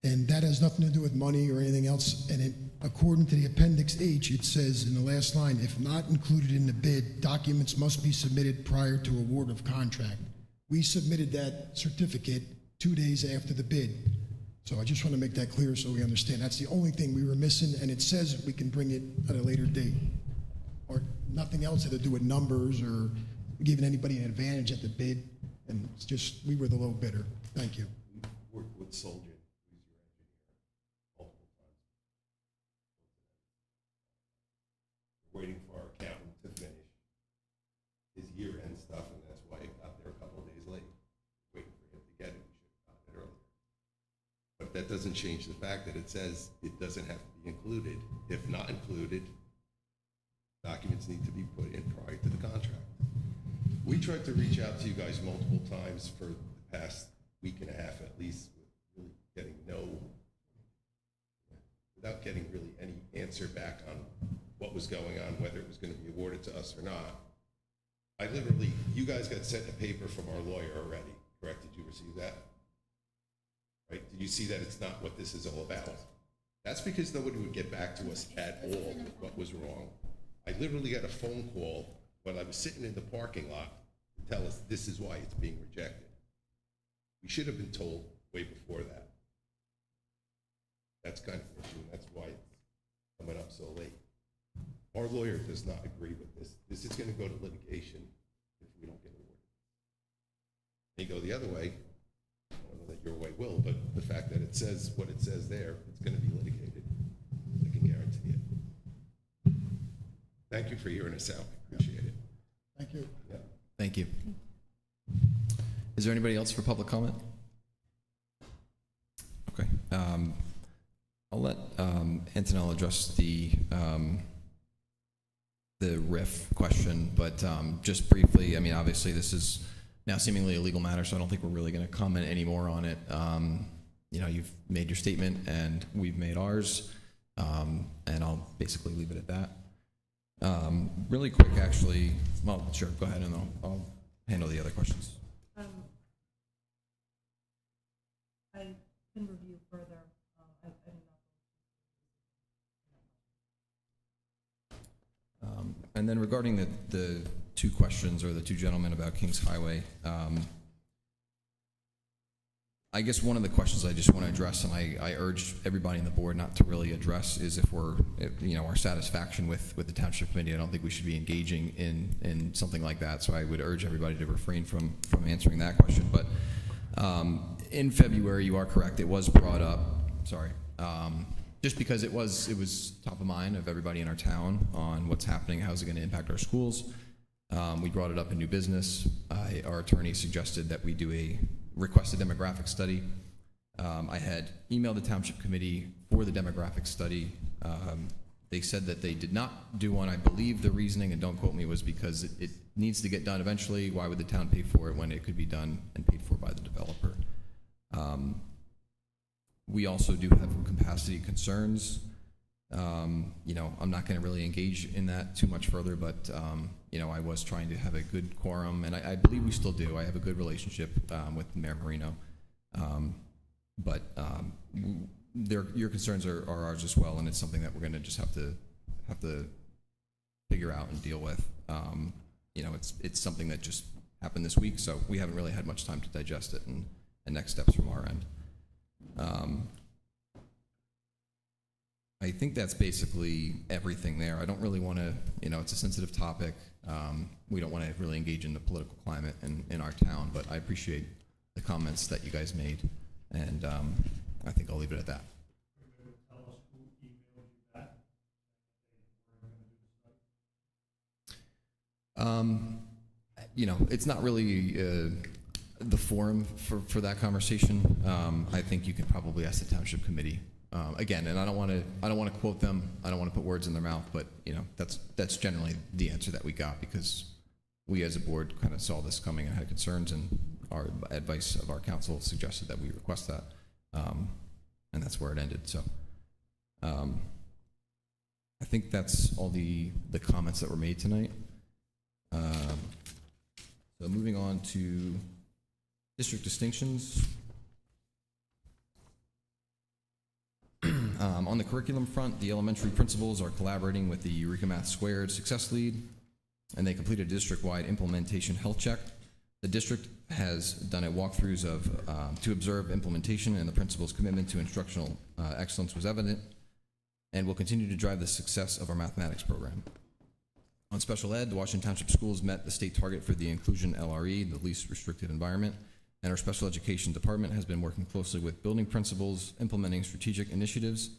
And that has nothing to do with money or anything else. And according to the Appendix H, it says in the last line, if not included in the bid, documents must be submitted prior to award of contract. We submitted that certificate 2 days after the bid. So I just want to make that clear so we understand. That's the only thing we were missing, and it says we can bring it at a later date. Or nothing else had to do with numbers or giving anybody an advantage at the bid. And it's just, we were the low bidder. Thank you. Worked with Soldier, who's your engineer, multiple times. Waiting for our accountant to finish his year-end stuff, and that's why it got there a couple of days late. Waiting for him to get it. We should have gotten it earlier. But that doesn't change the fact that it says it doesn't have to be included. If not included, documents need to be put in prior to the contract. We tried to reach out to you guys multiple times for the past week and a half at least, with really getting without getting really any answer back on what was going on, whether it was going to be awarded to us or not. I literally, you guys got sent a paper from our lawyer already, correct? Did you receive that? Right? Did you see that it's not what this is all about? That's because nobody would get back to us at all with what was wrong. I literally got a phone call when I was sitting in the parking lot to tell us this is why it's being rejected. We should have been told way before that. That's kind of an issue, and that's why it's coming up so late. Our lawyer does not agree with this. This is going to go to litigation if we don't get awarded. They go the other way. I don't know that your way will, but the fact that it says what it says there, it's going to be litigated. I can guarantee it. Thank you for hearing us out. I appreciate it. Thank you. Yeah. Thank you. Is there anybody else for public comment? Okay. I'll let Antonella address the RIF question, but just briefly, I mean, obviously this is now seemingly a legal matter, so I don't think we're really going to comment any more on it. You know, you've made your statement and we've made ours, and I'll basically leave it at that. Really quick, actually, well, sure, go ahead and I'll handle the other questions. I can review further. And then regarding the two questions, or the two gentlemen about Kings Highway, I guess one of the questions I just want to address, and I urge everybody on the board not to really address, is if you know, our satisfaction with the township committee. I don't think we should be engaging in something like that, so I would urge everybody to refrain from answering that question. But in February, you are correct, it was brought up, sorry, just because it was top of mind of everybody in our town on what's happening, how's it going to impact our schools. We brought it up in new business. Our attorney suggested that we do request a demographic study. I had emailed the township committee for the demographic study. They said that they did not do one. I believe the reasoning, and don't quote me, was because it needs to get done eventually. Why would the town pay for it when it could be done and paid for by the developer? We also do have capacity concerns. You know, I'm not going to really engage in that too much further, but you know, I was trying to have a good quorum, and I believe we still do. I have a good relationship with Mayor Marino, but your concerns are ours as well, and it's something that we're going to just have to figure out and deal with. You know, it's something that just happened this week, so we haven't really had much time to digest it and next steps from our end. I think that's basically everything there. I don't really want to, you know, it's a sensitive topic. We don't want to really engage in the political climate in our town, but I appreciate the comments that you guys made, and I think I'll leave it at that. You know, it's not really the forum for that conversation. I think you can probably ask the township committee Again, and I don't want to quote them. I don't want to put words in their mouth, but that's generally the answer that we got, because we as a board kind of saw this coming and had concerns, and our advice of our council suggested that we request that, and that's where it ended. So I think that's all the comments that were made tonight. So moving on to district distinctions. On the curriculum front, the elementary principals are collaborating with the Eureka Math Squared Success Lead, and they completed a district-wide implementation health check. The district has done walkthroughs to observe implementation, and the principal's commitment to instructional excellence was evident, and will continue to drive the success of our mathematics program. On special ed, the Washington Township Schools met the state target for the inclusion LRE, the least restricted environment, and our special education department has been working closely with building principals, implementing strategic initiatives.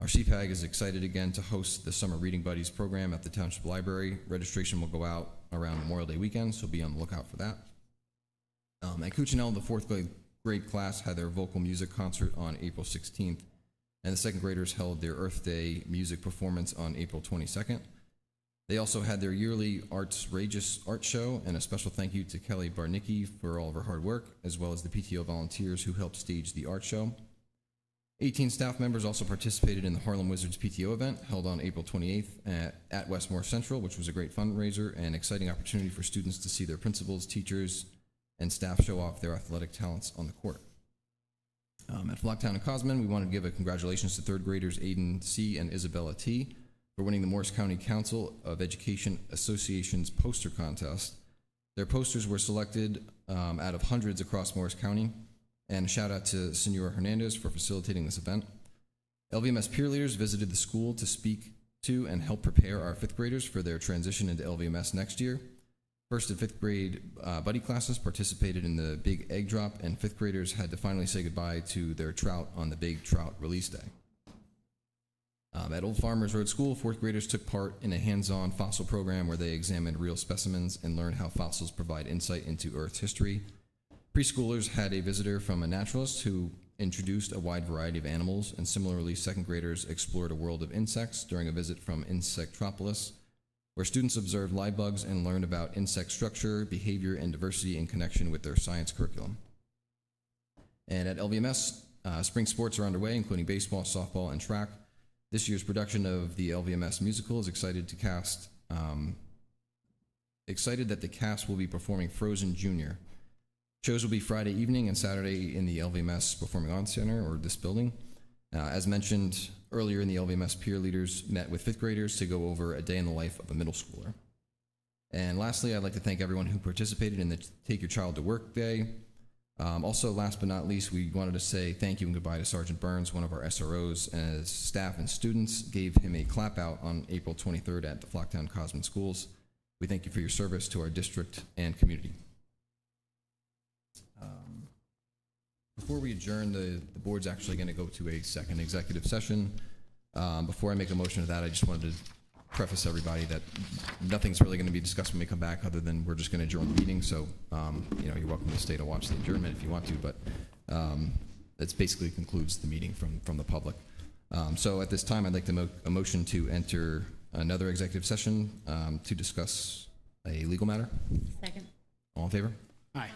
Our CPAG is excited again to host the Summer Reading Buddies program at the Township Library. Registration will go out around Memorial Day weekend, so be on the lookout for that. At Cuccinell, the fourth grade class had their vocal music concert on April 16th, and the second graders held their Earth Day music performance on April 22nd. They also had their yearly Arts-Rageous art show, and a special thank you to Kelly Barnicki for all of her hard work, as well as the PTO volunteers who helped stage the art show. 18 staff members also participated in the Harlem Wizards PTO event held on April 28th at Westmore Central, which was a great fundraiser and exciting opportunity for students to see their principals, teachers, and staff show off their athletic talents on the court. At Flocktown and Cosman, we wanted to give a congratulations to third graders Aiden C. and Isabella T. for winning the Morris County Council of Education Association's poster contest. Their posters were selected out of hundreds across Morris County, and a shout out to Senora Hernandez for facilitating this event. LVMS peer leaders visited the school to speak to and help prepare our fifth graders for their transition into LVMS next year. First and fifth grade buddy classes participated in the Big Egg Drop, and fifth graders had to finally say goodbye to their trout on the Big Trout Release Day. At Old Farmers Road School, fourth graders took part in a hands-on fossil program where they examined real specimens and learned how fossils provide insight into Earth's history. Preschoolers had a visitor from a naturalist who introduced a wide variety of animals, and similarly, second graders explored a world of insects during a visit from Insectropolis, where students observed live bugs and learned about insect structure, behavior, and diversity in connection with their science curriculum. And at LVMS, spring sports are underway, including baseball, softball, and track. This year's production of the LVMS musical is excited that the cast will be performing Frozen Junior. Shows will be Friday evening and Saturday in the LVMS Performing Arts Center, or this building. As mentioned earlier, in the LVMS peer leaders met with fifth graders to go over a day in the life of a middle schooler. And lastly, I'd like to thank everyone who participated in the Take Your Child to Work Day. Also, last but not least, we wanted to say thank you and goodbye to Sergeant Burns, one of our SROs, as staff and students gave him a clap out on April 23rd at the Flocktown Cosman Schools. We thank you for your service to our district and community. Before we adjourn, the board's actually going to go to a second executive session. Before I make a motion to that, I just wanted to preface everybody that nothing's really going to be discussed when we come back, other than we're just going to adjourn the meeting. So, you're welcome to stay to watch the adjournment if you want to, but that basically concludes the meeting from the public. So at this time, I'd like to make a motion to enter another executive session to discuss a legal matter. Second. All in favor? Aye.